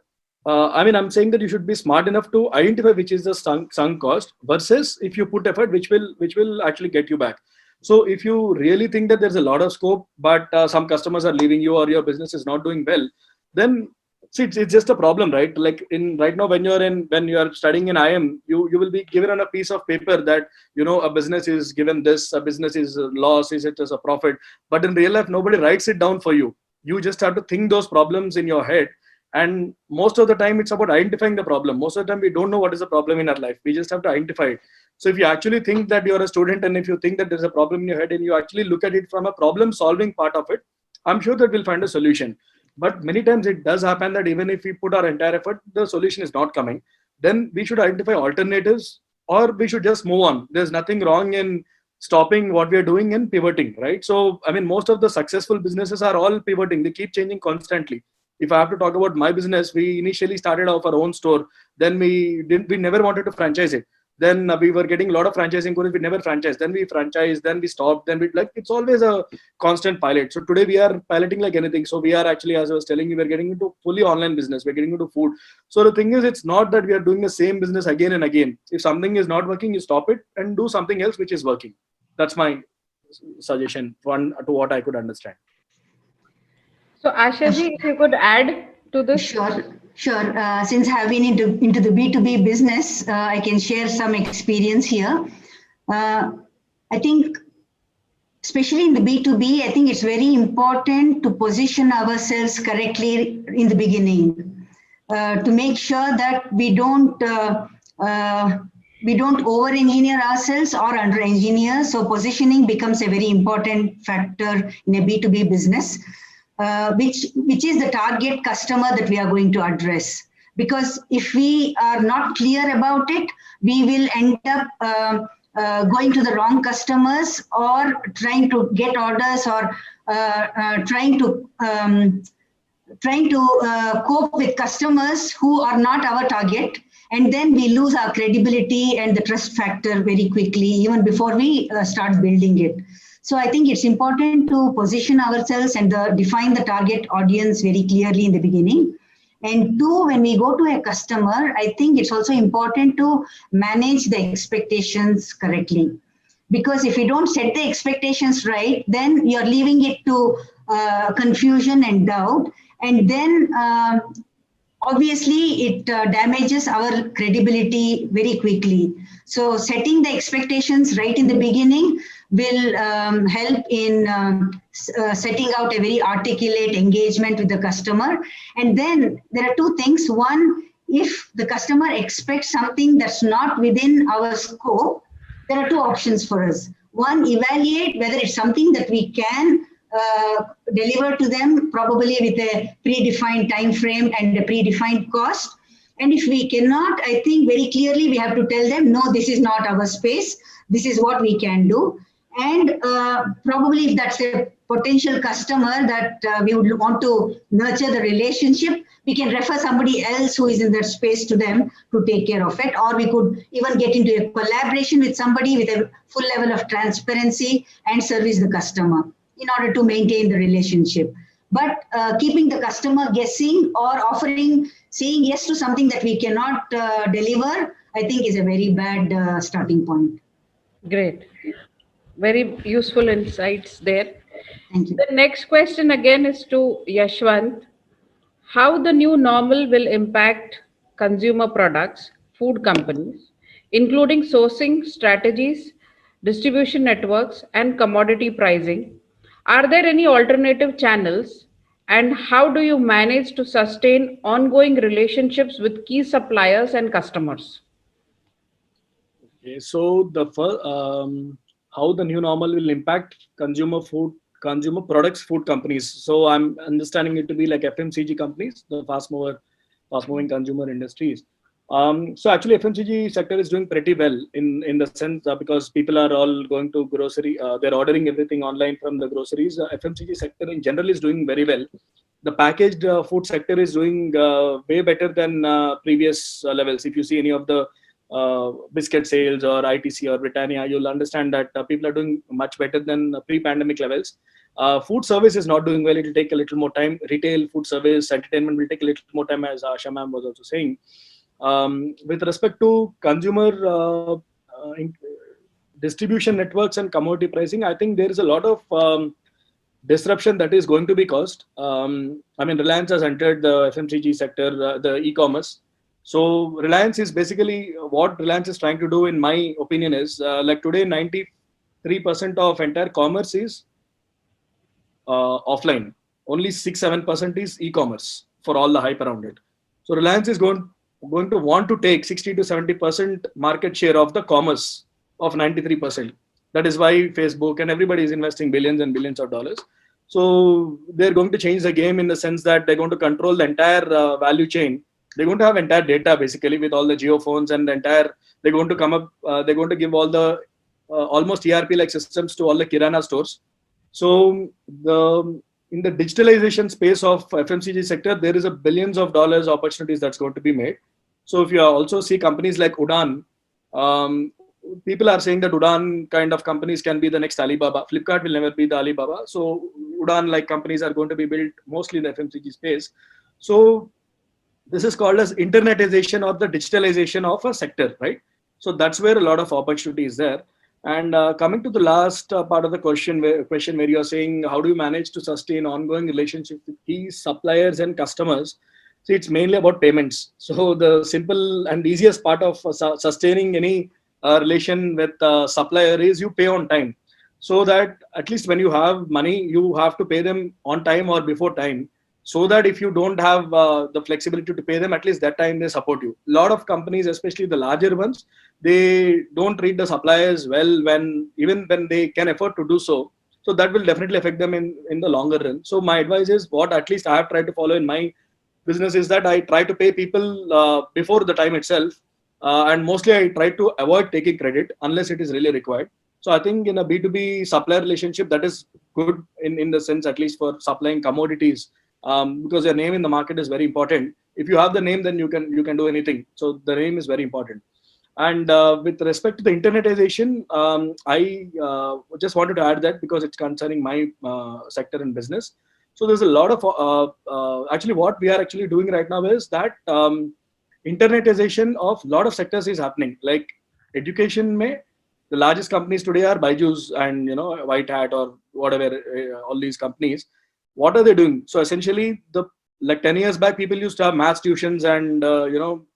I'm saying that you should be smart enough to identify which is the sunk cost versus if you put effort, which will actually get you back. So if you really think that there's a lot of scope, but some customers are leaving you or your business is not doing well, then see, it's just a problem, right? Like right now, when you are studying in IIM, you will be given on a piece of paper that, a business is given this, a business is a loss, is it as a profit? But in real life, nobody writes it down for you. You just have to think those problems in your head. And most of the time, it's about identifying the problem. Most of the time, we don't know what is the problem in our life. We just have to identify it. So if you actually think that you're a student and if you think that there's a problem in your head and you actually look at it from a problem solving part of it, I'm sure that we'll find a solution. But many times it does happen that even if we put our entire effort, the solution is not coming. Then we should identify alternatives or we should just move on. There's nothing wrong in stopping what we are doing and pivoting, right? So, most of the successful businesses are all pivoting. They keep changing constantly. If I have to talk about my business, we initially started off our own store. Then we never wanted to franchise it. Then we were getting a lot of franchise inquiries. We never franchised. Then we franchised. Then we stopped. Then it's always a constant pilot. So today we are piloting like anything. So we are actually, as I was telling you, we're getting into fully online business. We're getting into food. So the thing is, it's not that we are doing the same business again and again. If something is not working, you stop it and do something else which is working. That's my suggestion to what I could understand. So Ashaji, if you could add to this. Sure. Since I have been into the B2B business, I can share some experience here. I think, especially in the B2B, I think it's very important to position ourselves correctly in the beginning to make sure that we don't over-engineer ourselves or under-engineer. So positioning becomes a very important factor in a B2B business. Which is the target customer that we are going to address. Because if we are not clear about it, we will end up going to the wrong customers or trying to get orders or trying to cope with customers who are not our target. And then we lose our credibility and the trust factor very quickly, even before we start building it. So I think it's important to position ourselves and define the target audience very clearly in the beginning. And two, when we go to a customer, I think it's also important to manage the expectations correctly. Because if you don't set the expectations right, then you're leaving it to confusion and doubt. And then obviously it damages our credibility very quickly. So setting the expectations right in the beginning will help in setting out a very articulate engagement with the customer. And then there are two things. One, if the customer expects something that's not within our scope, there are two options for us. One, evaluate whether it's something that we can deliver to them, probably with a predefined time frame and a predefined cost. And if we cannot, I think very clearly we have to tell them, no, this is not our space. This is what we can do. And probably if that's a potential customer that we would want to nurture the relationship, we can refer somebody else who is in that space to them to take care of it. Or we could even get into a collaboration with somebody with a full level of transparency and service the customer in order to maintain the relationship. But keeping the customer guessing or saying yes to something that we cannot deliver, I think is a very bad starting point. Great. Very useful insights there. Thank you. The next question again is to Yashwant. How the new normal will impact consumer products, food companies, including sourcing strategies, distribution networks, and commodity pricing? Are there any alternative channels? And how do you manage to sustain ongoing relationships with key suppliers and customers? Okay, so the first, how the new normal will impact consumer products, food companies. So I'm understanding it to be like FMCG companies, the fast moving consumer industries. So actually FMCG sector is doing pretty well in the sense because people are all going to grocery, they're ordering everything online from the groceries. FMCG sector in general is doing very well. The packaged food sector is doing way better than previous levels. If you see any of the biscuit sales or ITC or Britannia, you'll understand that people are doing much better than pre-pandemic levels. Food service is not doing well. It will take a little more time. Retail, food service, entertainment will take a little more time, as Asha ma'am was also saying. With respect to consumer distribution networks and commodity pricing, I think there is a lot of disruption that is going to be caused. I mean, Reliance has entered the FMCG sector, the e-commerce. So Reliance is basically, what Reliance is trying to do, in my opinion, is like today 93% of entire commerce is offline. Only 6-7% is e-commerce for all the hype around it. So Reliance is going to want to take 60 to 70% market share of the commerce of 93%. That is why Facebook and everybody is investing billions and billions of dollars. So they're going to change the game in the sense that they're going to control the entire value chain. They're going to have entire data basically with all the geophones and the entire, they're going to come up, they're going to give all the almost ERP like systems to all the Kirana stores. So in the digitalization space of FMCG sector, there is a billions of dollars opportunities that's going to be made. So if you also see companies like Udaan, people are saying that Udaan kind of companies can be the next Alibaba. Flipkart will never be the Alibaba. So Udaan like companies are going to be built mostly in the FMCG space. So this is called as internetization or the digitalization of a sector, right? So that's where a lot of opportunity is there. And coming to the last part of the question where you're saying, how do you manage to sustain ongoing relationships with key suppliers and customers? See, it's mainly about payments. So the simple and easiest part of sustaining any relation with supplier is you pay on time. So that at least when you have money, you have to pay them on time or before time. So that if you don't have the flexibility to pay them, at least that time they support you. A lot of companies, especially the larger ones, they don't treat the suppliers well even when they can afford to do so. So that will definitely affect them in the longer run. So my advice is, what at least I have tried to follow in my business is that I try to pay people before the time itself. And mostly I try to avoid taking credit unless it is really required. So I think in a B2B supplier relationship, that is good in the sense, at least for supplying commodities. Because your name in the market is very important. If you have the name, then you can do anything. So the name is very important. And with respect to the internetization, I just wanted to add that because it's concerning my sector and business. So there's a lot of actually what we are actually doing right now is that internetization of a lot of sectors is happening. Like education, the largest companies today are Byju's and White Hat or whatever, all these companies. What are they doing? So essentially, like 10 years back, people used to have maths tuitions and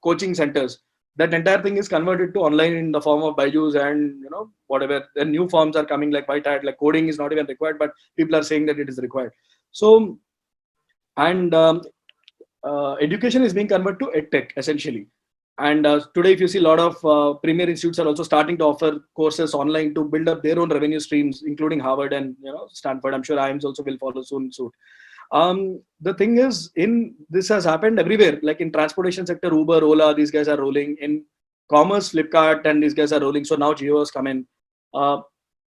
coaching centers. That entire thing is converted to online in the form of Byju's and whatever. Then new forms are coming like White Hat, like coding is not even required, but people are saying that it is required. So, and education is being converted to EdTech essentially. And today, if you see, a lot of premier institutes are also starting to offer courses online to build up their own revenue streams, including Harvard and Stanford. I'm sure IIMs also will follow soon. The thing is, this has happened everywhere. Like in transportation sector, Uber, Ola, these guys are rolling. In commerce, Flipkart, and these guys are rolling. So now Jio has come in.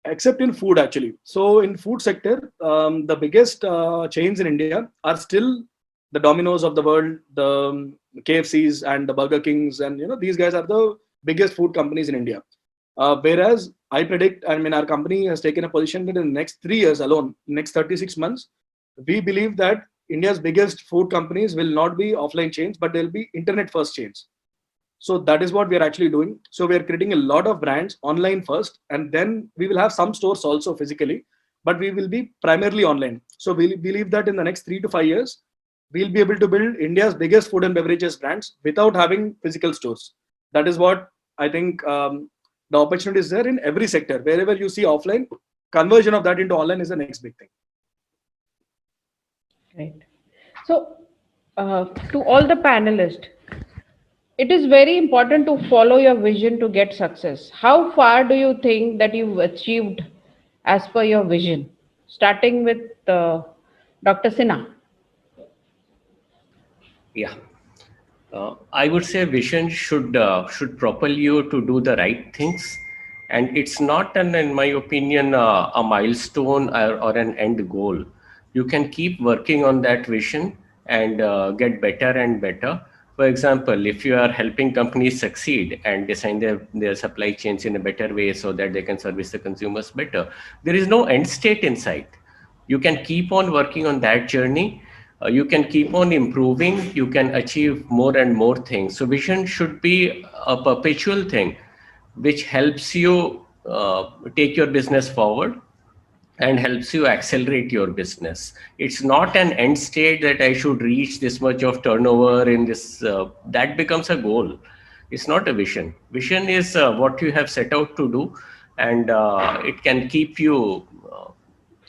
Except in food, actually. So in food sector, the biggest chains in India are still the Domino's of the world, the KFCs and the Burger Kings, and these guys are the biggest food companies in India. Whereas I predict, our company has taken a position that in the next 3 years alone, next 36 months, we believe that India's biggest food companies will not be offline chains, but they'll be internet first chains. So that is what we are actually doing. So we are creating a lot of brands online first, and then we will have some stores also physically, but we will be primarily online. So we believe that in the next 3 to 5 years, we'll be able to build India's biggest food and beverages brands without having physical stores. That is what I think the opportunity is there in every sector. Wherever you see offline, conversion of that into online is the next big thing. Right. So to all the panelists, it is very important to follow your vision to get success. How far do you think that you've achieved as per your vision? Starting with Dr. Sinha. Yeah. I would say vision should propel you to do the right things, and it's not, in my opinion, a milestone or an end goal. You can keep working on that vision and get better and better. For example, if you are helping companies succeed and design their supply chains in a better way so that they can service the consumers better, there is no end state in sight. You can keep on working on that journey. You can keep on improving. You can achieve more and more things. So vision should be a perpetual thing, which helps you take your business forward and helps you accelerate your business. It's not an end state that I should reach this much of turnover in this, that becomes a goal. It's not a vision. Vision is what you have set out to do, and it can keep you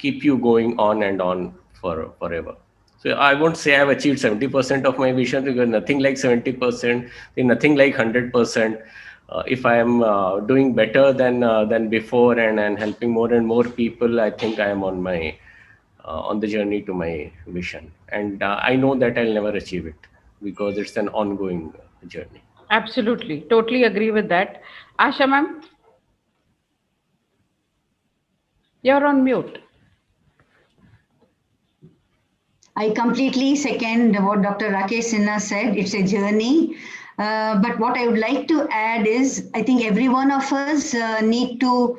going on and on forever. So I won't say I've achieved 70% of my vision, because nothing like 70%, nothing like 100%. If I am doing better than before and helping more and more people, I think I am on the journey to my vision. And I know that I'll never achieve it, because it's an ongoing journey. Absolutely. Totally agree with that. Asha ma'am, you're on mute. I completely second what Dr. Rakesh Sinha said. It's a journey. But what I would like to add is, I think every one of us need to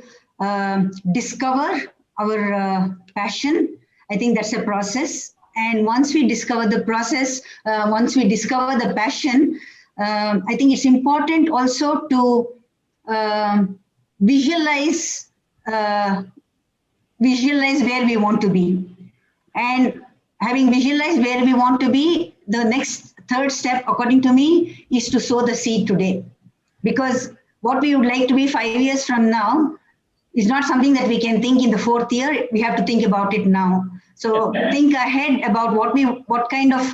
discover our passion. I think that's a process. And once we discover the process, once we discover the passion, I think it's important also to visualize where we want to be. And having visualized where we want to be, the next third step, according to me, is to sow the seed today. Because what we would like to be 5 years from now is not something that we can think in the 4th year. We have to think about it now. So think ahead about what kind of,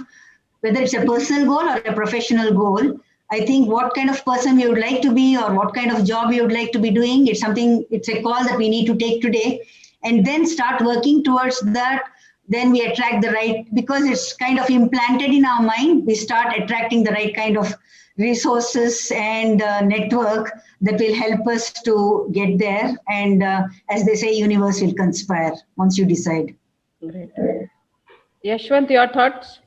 whether it's a personal goal or a professional goal. I think what kind of person we would like to be, or what kind of job we would like to be doing, it's a call that we need to take today, and then start working towards that. Then we attract the right, because it's kind of implanted in our mind, we start attracting the right kind of resources and network that will help us to get there. And as they say, universe will conspire once you decide. Great. Yashwant, your thoughts?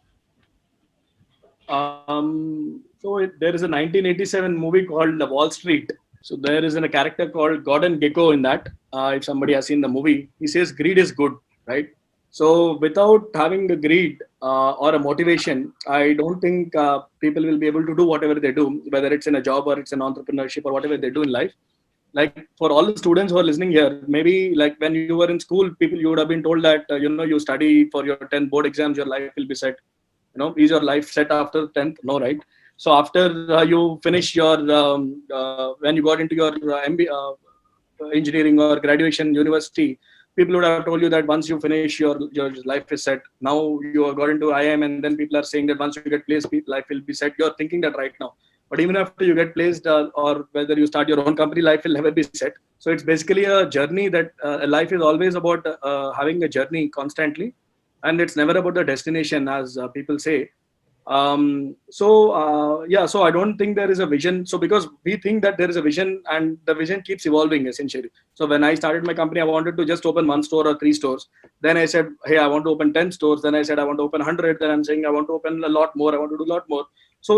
There is a 1987 movie called Wall Street. So there is a character called Gordon Gekko in that. If somebody has seen the movie, he says greed is good, right? So without having a greed or a motivation, I don't think people will be able to do whatever they do, whether it's in a job or it's an entrepreneurship or whatever they do in life. Like for all the students who are listening here, maybe like when you were in school, you would have been told that, you study for your 10th board exams, your life will be set. Is your life set after 10th? No, right? So after you finish your, when you got into your MBA, engineering or graduation university, people would have told you that once you finish, your life is set. Now you have got into IIM, and then people are saying that once you get placed, life will be set. You're thinking that right now. But even after you get placed or whether you start your own company, life will never be set. So it's basically a journey that life is always about having a journey constantly. and it's never about the destination, as people say. So I don't think there is a vision. So because we think that there is a vision, and the vision keeps evolving essentially. So when I started my company, I wanted to just open 1 store or 3 stores. Then I said, hey, I want to open 10 stores. Then I said, I want to open 100. Then I'm saying I want to open a lot more. I want to do a lot more. So,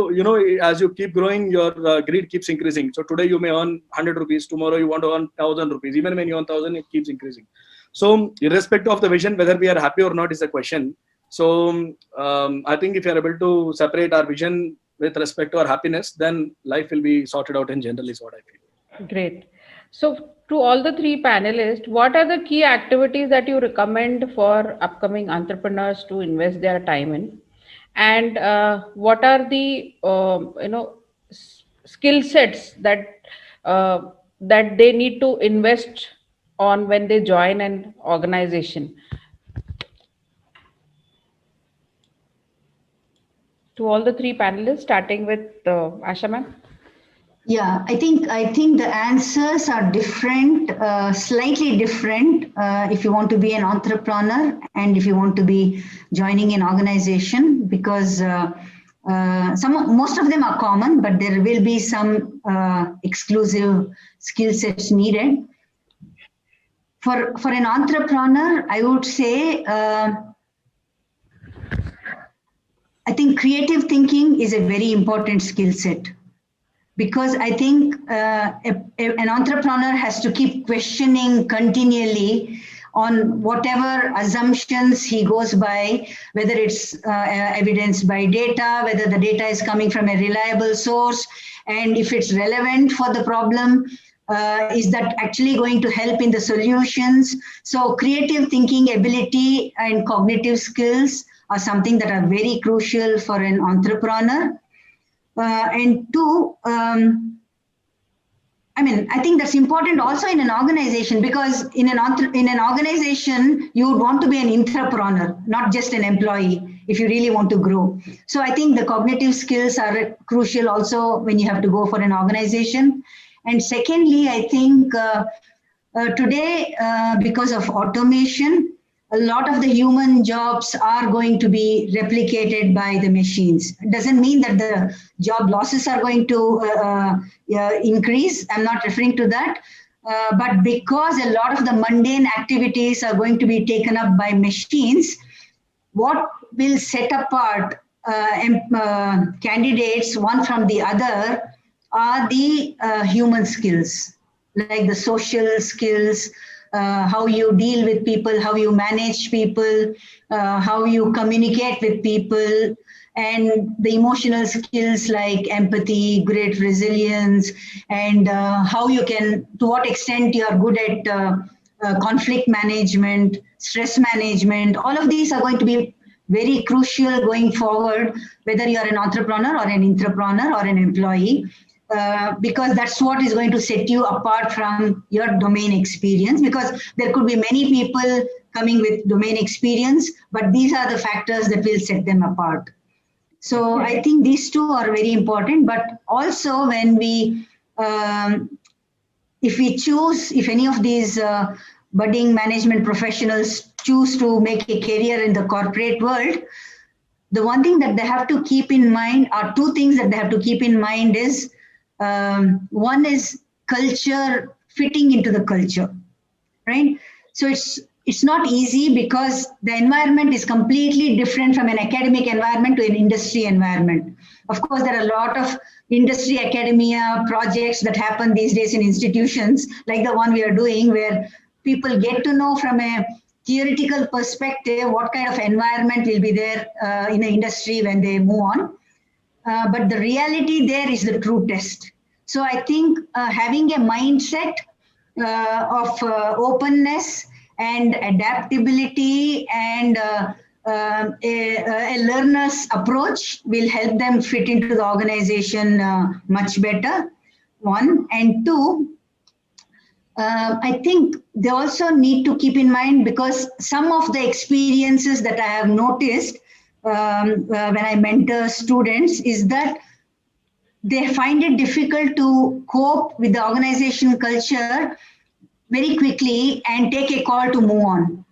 as you keep growing, your greed keeps increasing. So today you may earn 100 rupees. Tomorrow you want to earn 1,000 rupees. Even when you earn 1,000, it keeps increasing. So irrespective of the vision, whether we are happy or not is a question. So I think if you are able to separate our vision with respect to our happiness, then life will be sorted out in general, is what I feel. Great. So to all the 3 panelists, what are the key activities that you recommend for upcoming entrepreneurs to invest their time in? And what are the skill sets that that they need to invest on when they join an organization? To all the 3 panelists, starting with Asha ma'am. Yeah, I think the answers are different, slightly different. If you want to be an entrepreneur and if you want to be joining an organization, because most of them are common, but there will be some exclusive skill sets needed. For an entrepreneur, I would say, I think creative thinking is a very important skill set. Because I think an entrepreneur has to keep questioning continually on whatever assumptions he goes by, whether it's evidenced by data, whether the data is coming from a reliable source, and if it's relevant for the problem, is that actually going to help in the solutions? So creative thinking ability and cognitive skills are something that are very crucial for an entrepreneur. And 2, I think that's important also in an organization, because in an organization, you would want to be an entrepreneur, not just an employee, if you really want to grow. So I think the cognitive skills are crucial also when you have to go for an organization. And secondly, I think today, because of automation, a lot of the human jobs are going to be replicated by the machines. It doesn't mean that the job losses are going to increase. I'm not referring to that. But because a lot of the mundane activities are going to be taken up by machines, what will set apart candidates one from the other are the human skills, like the social skills, how you deal with people, how you manage people, how you communicate with people, and the emotional skills like empathy, great resilience, and how you can, to what extent you are good at conflict management, stress management. All of these are going to be very crucial going forward, whether you are an entrepreneur or an intrapreneur or an employee. Because that's what is going to set you apart from your domain experience, because there could be many people coming with domain experience, but these are the factors that will set them apart. So I think these 2 are very important, but also when we, if any of these budding management professionals choose to make a career in the corporate world, the one thing that they have to keep in mind, or 2 things that they have to keep in mind is, one is culture, fitting into the culture, right? So it's not easy because the environment is completely different from an academic environment to an industry environment. Of course, there are a lot of industry academia projects that happen these days in institutions like the one we are doing, where people get to know from a theoretical perspective what kind of environment will be there in the industry when they move on. But the reality there is the true test. So I think having a mindset of openness and adaptability and a learner's approach will help them fit into the organization much better, 1. And 2, I think they also need to keep in mind, because some of the experiences that I have noticed when I mentor students is that they find it difficult to cope with the organization culture very quickly and take a call to move on.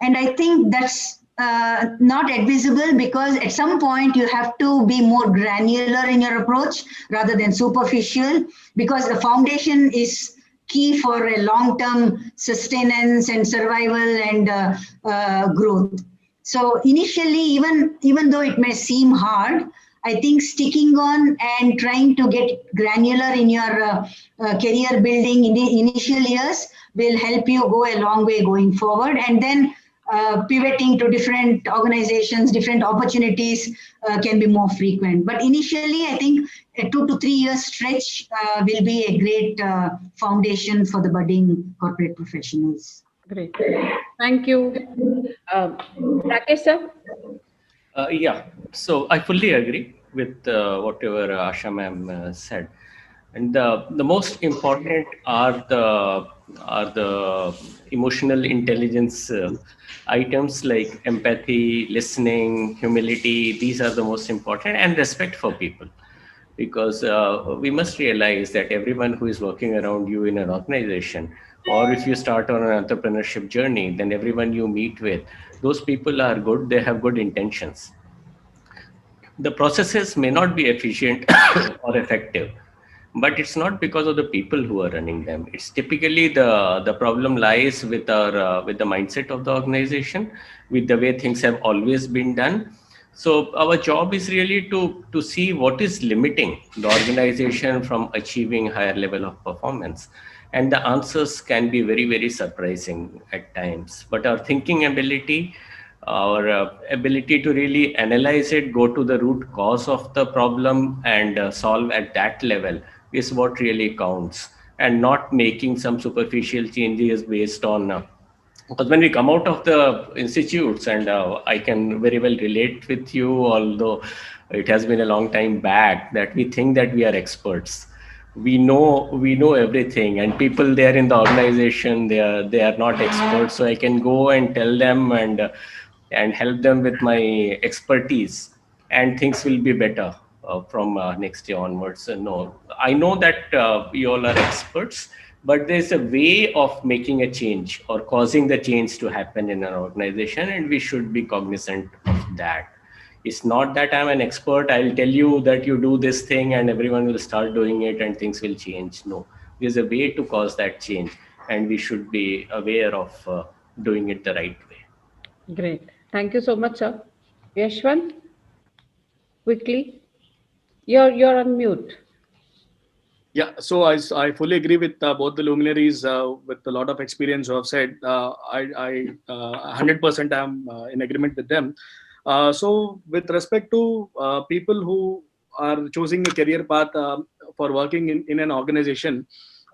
And I think that's not advisable, because at some point you have to be more granular in your approach rather than superficial, because the foundation is key for a long-term sustenance and survival and growth. So initially, even though it may seem hard, I think sticking on and trying to get granular in your career building in the initial years will help you go a long way going forward. And then pivoting to different organizations, different opportunities can be more frequent. But initially, I think a 2 to 3 year stretch will be a great foundation for the budding corporate professionals. Great. Thank you. Rakesh sir? Yeah, so I fully agree with whatever Asha ma'am said. And the most important are the emotional intelligence items like empathy, listening, humility. These are the most important, and respect for people. Because we must realize that everyone who is working around you in an organization, or if you start on an entrepreneurship journey, then everyone you meet with, those people are good, they have good intentions. The processes may not be efficient or effective, but it's not because of the people who are running them. It's typically the problem lies with the mindset of the organization, with the way things have always been done. So our job is really to see what is limiting the organization from achieving higher level of performance. And the answers can be very, very surprising at times. But our thinking ability, our ability to really analyze it, go to the root cause of the problem and solve at that level is what really counts, and not making some superficial changes based on because when we come out of the institutes, and I can very well relate with you, although it has been a long time back, that we think that we are experts. We know everything, and people there in the organization, they are not experts. So I can go and tell them and help them with my expertise, and things will be better from next year onwards. No, I know that you all are experts, but there's a way of making a change or causing the change to happen in an organization, and we should be cognizant of that. It's not that I'm an expert, I'll tell you that you do this thing and everyone will start doing it and things will change. No, there's a way to cause that change, and we should be aware of doing it the right way. Great. Thank you so much, sir. Yashwant, quickly. You're on mute. Yeah, so I fully agree with both the luminaries with a lot of experience who have said. I 100% am in agreement with them. So with respect to people who are choosing a career path for working in an organization,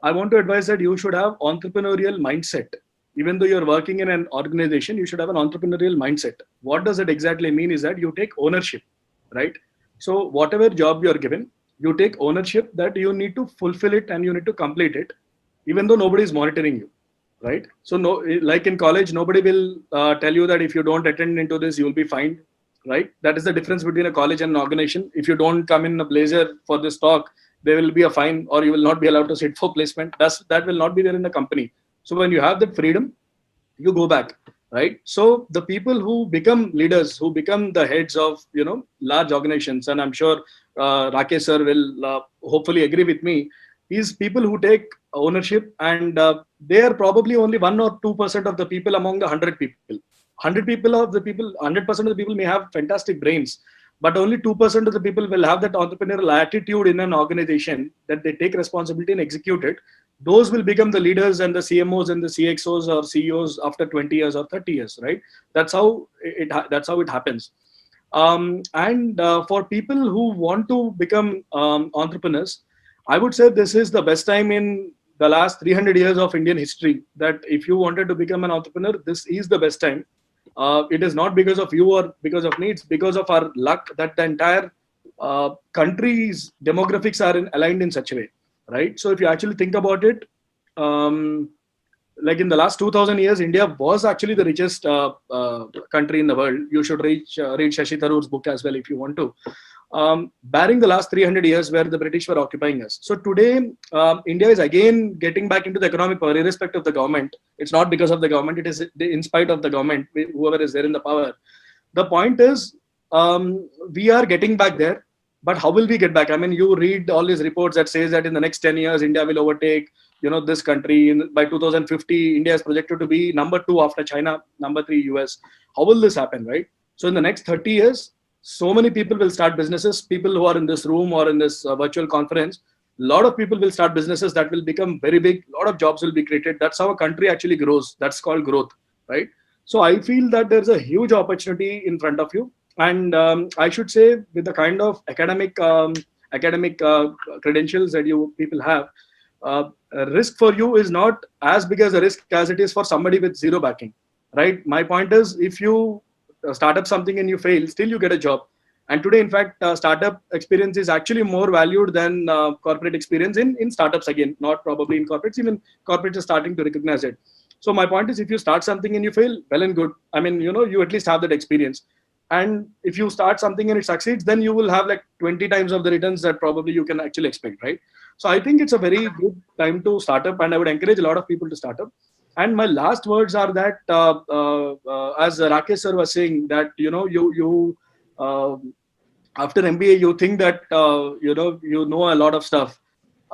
I want to advise that you should have entrepreneurial mindset. Even though you're working in an organization, you should have an entrepreneurial mindset. What does it exactly mean is that you take ownership, right? So whatever job you're given, you take ownership that you need to fulfill it and you need to complete it, even though nobody is monitoring you, right? So no, like in college, nobody will tell you that if you don't attend into this, you will be fined, right? That is the difference between a college and an organization. If you don't come in a blazer for this talk, there will be a fine, or you will not be allowed to sit for placement. That will not be there in the company. So when you have that freedom, you go back, right? So the people who become leaders, who become the heads of large organizations, and I'm sure Rakesh sir will hopefully agree with me, is people who take ownership, and they are probably only 1 or 2% of the people among the 100 people. 100% of the people may have fantastic brains, but only 2% of the people will have that entrepreneurial attitude in an organization, that they take responsibility and execute it. Those will become the leaders and the CMOs and the CXOs or CEOs after 20 years or 30 years, right? That's how it happens. And for people who want to become entrepreneurs, I would say this is the best time in the last 300 years of Indian history, that if you wanted to become an entrepreneur, this is the best time. It is not because of you or because of me, it's because of our luck that the entire country's demographics are aligned in such a way, right? So if you actually think about it, like in the last 2000 years, India was actually the richest country in the world. You should read Shashi Tharoor's book as well if you want to. barring the last 300 years where the British were occupying us. So today, India is again getting back into the economic power, irrespective of the government. It's not because of the government, it is in spite of the government, whoever is there in the power. The point is, we are getting back there, but how will we get back? I mean, you read all these reports that says that in the next 10 years, India will overtake, this country. By 2050, India is projected to be number 2 after China, number 3 US. How will this happen, right? So in the next 30 years, so many people will start businesses. People who are in this room or in this virtual conference, a lot of people will start businesses that will become very big. A lot of jobs will be created. That's how a country actually grows. That's called growth, right? So I feel that there's a huge opportunity in front of you. And I should say, with the kind of academic credentials that you people have, a risk for you is not as big as a risk as it is for somebody with zero backing, right? My point is, if you start up something and you fail, still you get a job. And today, in fact, startup experience is actually more valued than corporate experience in startups. Again, not probably in corporates. Even corporates are starting to recognize it. So my point is, if you start something and you fail, well and good. I mean, you at least have that experience. And if you start something and it succeeds, then you will have like 20 times of the returns that probably you can actually expect, right? So I think it's a very good time to start up, and I would encourage a lot of people to start up. And my last words are that, as Rakesh sir was saying, that you after MBA you think that you know a lot of stuff,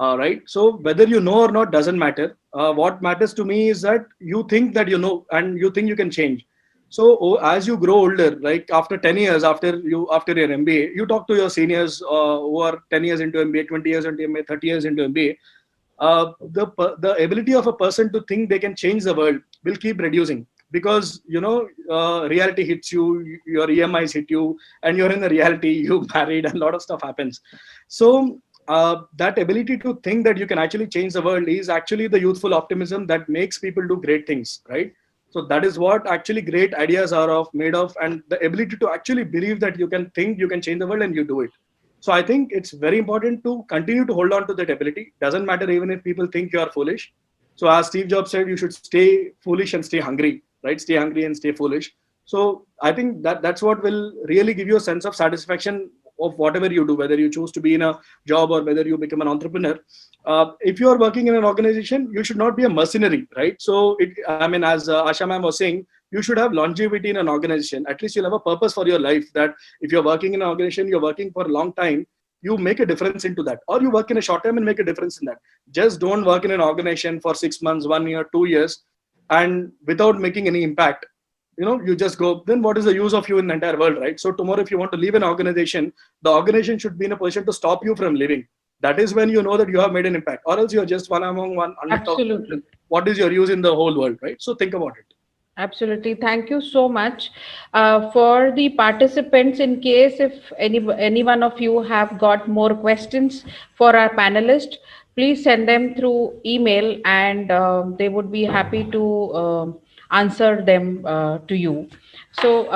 right? So whether you know or not doesn't matter. What matters to me is that you think that you know, and you think you can change. So as you grow older, like after 10 years after your MBA, you talk to your seniors who are 10 years into MBA, 20 years into MBA, 30 years into MBA. The ability of a person to think they can change the world will keep reducing, because reality hits you, your EMIs hit you, and you're in the reality, you married, and a lot of stuff happens. So that ability to think that you can actually change the world is actually the youthful optimism that makes people do great things, right? So that is what actually great ideas are made of, and the ability to actually believe that you can think you can change the world and you do it. So I think it's very important to continue to hold on to that ability. Doesn't matter even if people think you are foolish. So as Steve Jobs said, you should stay foolish and stay hungry, right? Stay hungry and stay foolish. So I think that's what will really give you a sense of satisfaction of whatever you do, whether you choose to be in a job or whether you become an entrepreneur. If you are working in an organization, you should not be a mercenary, right? So as Asha ma'am was saying, you should have longevity in an organization. At least you'll have a purpose for your life, that if you're working in an organization, you're working for a long time, you make a difference into that. Or you work in a short term and make a difference in that. Just don't work in an organization for 6 months, 1 year, 2 years, and without making any impact. You just go, then what is the use of you in the entire world, right? So tomorrow, if you want to leave an organization, the organization should be in a position to stop you from leaving. That is when you know that you have made an impact, or else you're just one among 100,000. Absolutely. What is your use in the whole world, right? So think about it. Absolutely. Thank you so much. For the participants, in case if any one of you have got more questions for our panelists, please send them through email, and they would be happy to answer them to you. So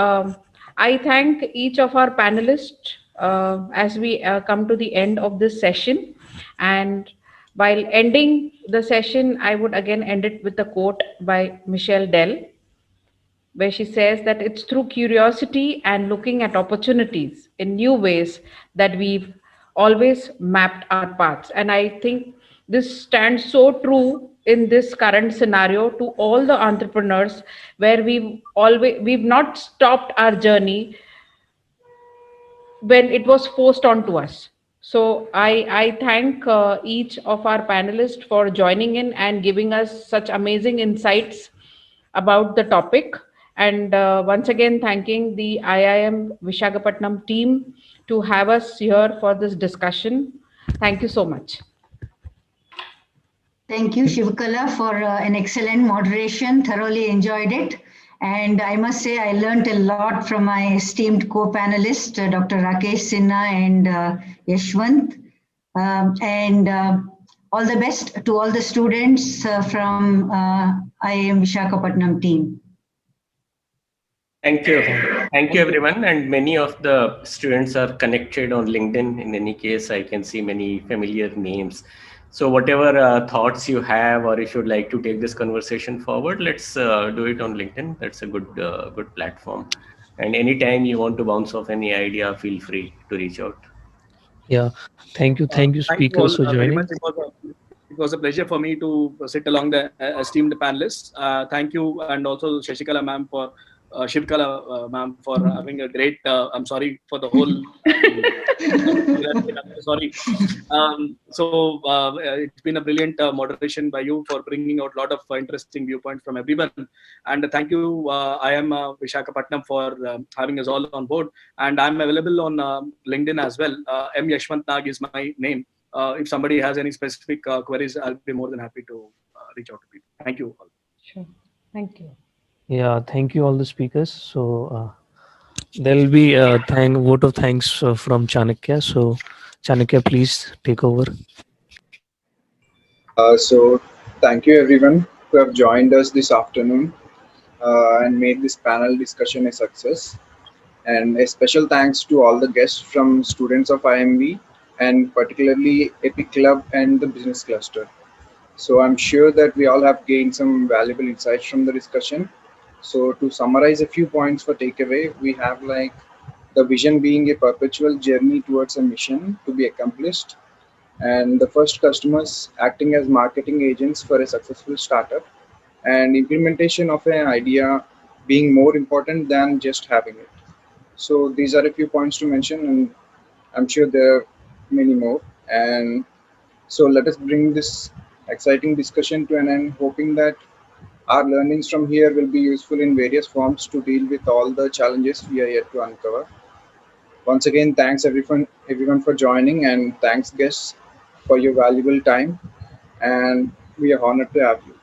I thank each of our panelists as we come to the end of this session. And while ending the session, I would again end it with a quote by Michelle Dell, where she says that it's through curiosity and looking at opportunities in new ways that we've always mapped our paths. And I think this stands so true in this current scenario to all the entrepreneurs, where we've not stopped our journey when it was forced onto us. So I thank each of our panelists for joining in and giving us such amazing insights about the topic. And once again, thanking the IIM Visakhapatnam team to have us here for this discussion. Thank you so much. Thank you, Shivakala, for an excellent moderation. Thoroughly enjoyed it. And I must say, I learned a lot from my esteemed co-panelists, Dr. Rakesh Sinha and Yashwant. All the best to all the students from IIM Visakhapatnam team. Thank you. Thank you, everyone. And many of the students are connected on LinkedIn. In any case, I can see many familiar names. So whatever thoughts you have, or if you'd like to take this conversation forward, let's do it on LinkedIn. That's a good platform. And anytime you want to bounce off any idea, feel free to reach out. Yeah, thank you Thank you speakers all for very joining. much. It was a pleasure for me to sit along the esteemed panelists. Thank you, and also Shashikala ma'am for Shivkala ma'am for having a great. I'm sorry for the whole. Sorry. It's been a brilliant moderation by you for bringing out a lot of interesting viewpoints from everyone. And thank you. I am Vishakhapatnam for having us all on board, and I'm available on LinkedIn as well. M Yashwant Nag is my name. If somebody has any specific queries, I'll be more than happy to reach out to people. Thank you all. Sure. Thank you. Yeah, thank you all the speakers. So there'll be a vote of thanks from Chanakya. So Chanakya, please take over. So thank you everyone who have joined us this afternoon and made this panel discussion a success. And a special thanks to all the guests from students of IMV and particularly Epic Club and the business cluster. So I'm sure that we all have gained some valuable insights from the discussion. So to summarize a few points for takeaway, we have like the vision being a perpetual journey towards a mission to be accomplished, and the first customers acting as marketing agents for a successful startup, and implementation of an idea being more important than just having it. So these are a few points to mention, and I'm sure there are many more. And so let us bring this exciting discussion to an end, hoping that our learnings from here will be useful in various forms to deal with all the challenges we are yet to uncover. Once again, thanks everyone for joining, and thanks guests for your valuable time, and we are honored to have you.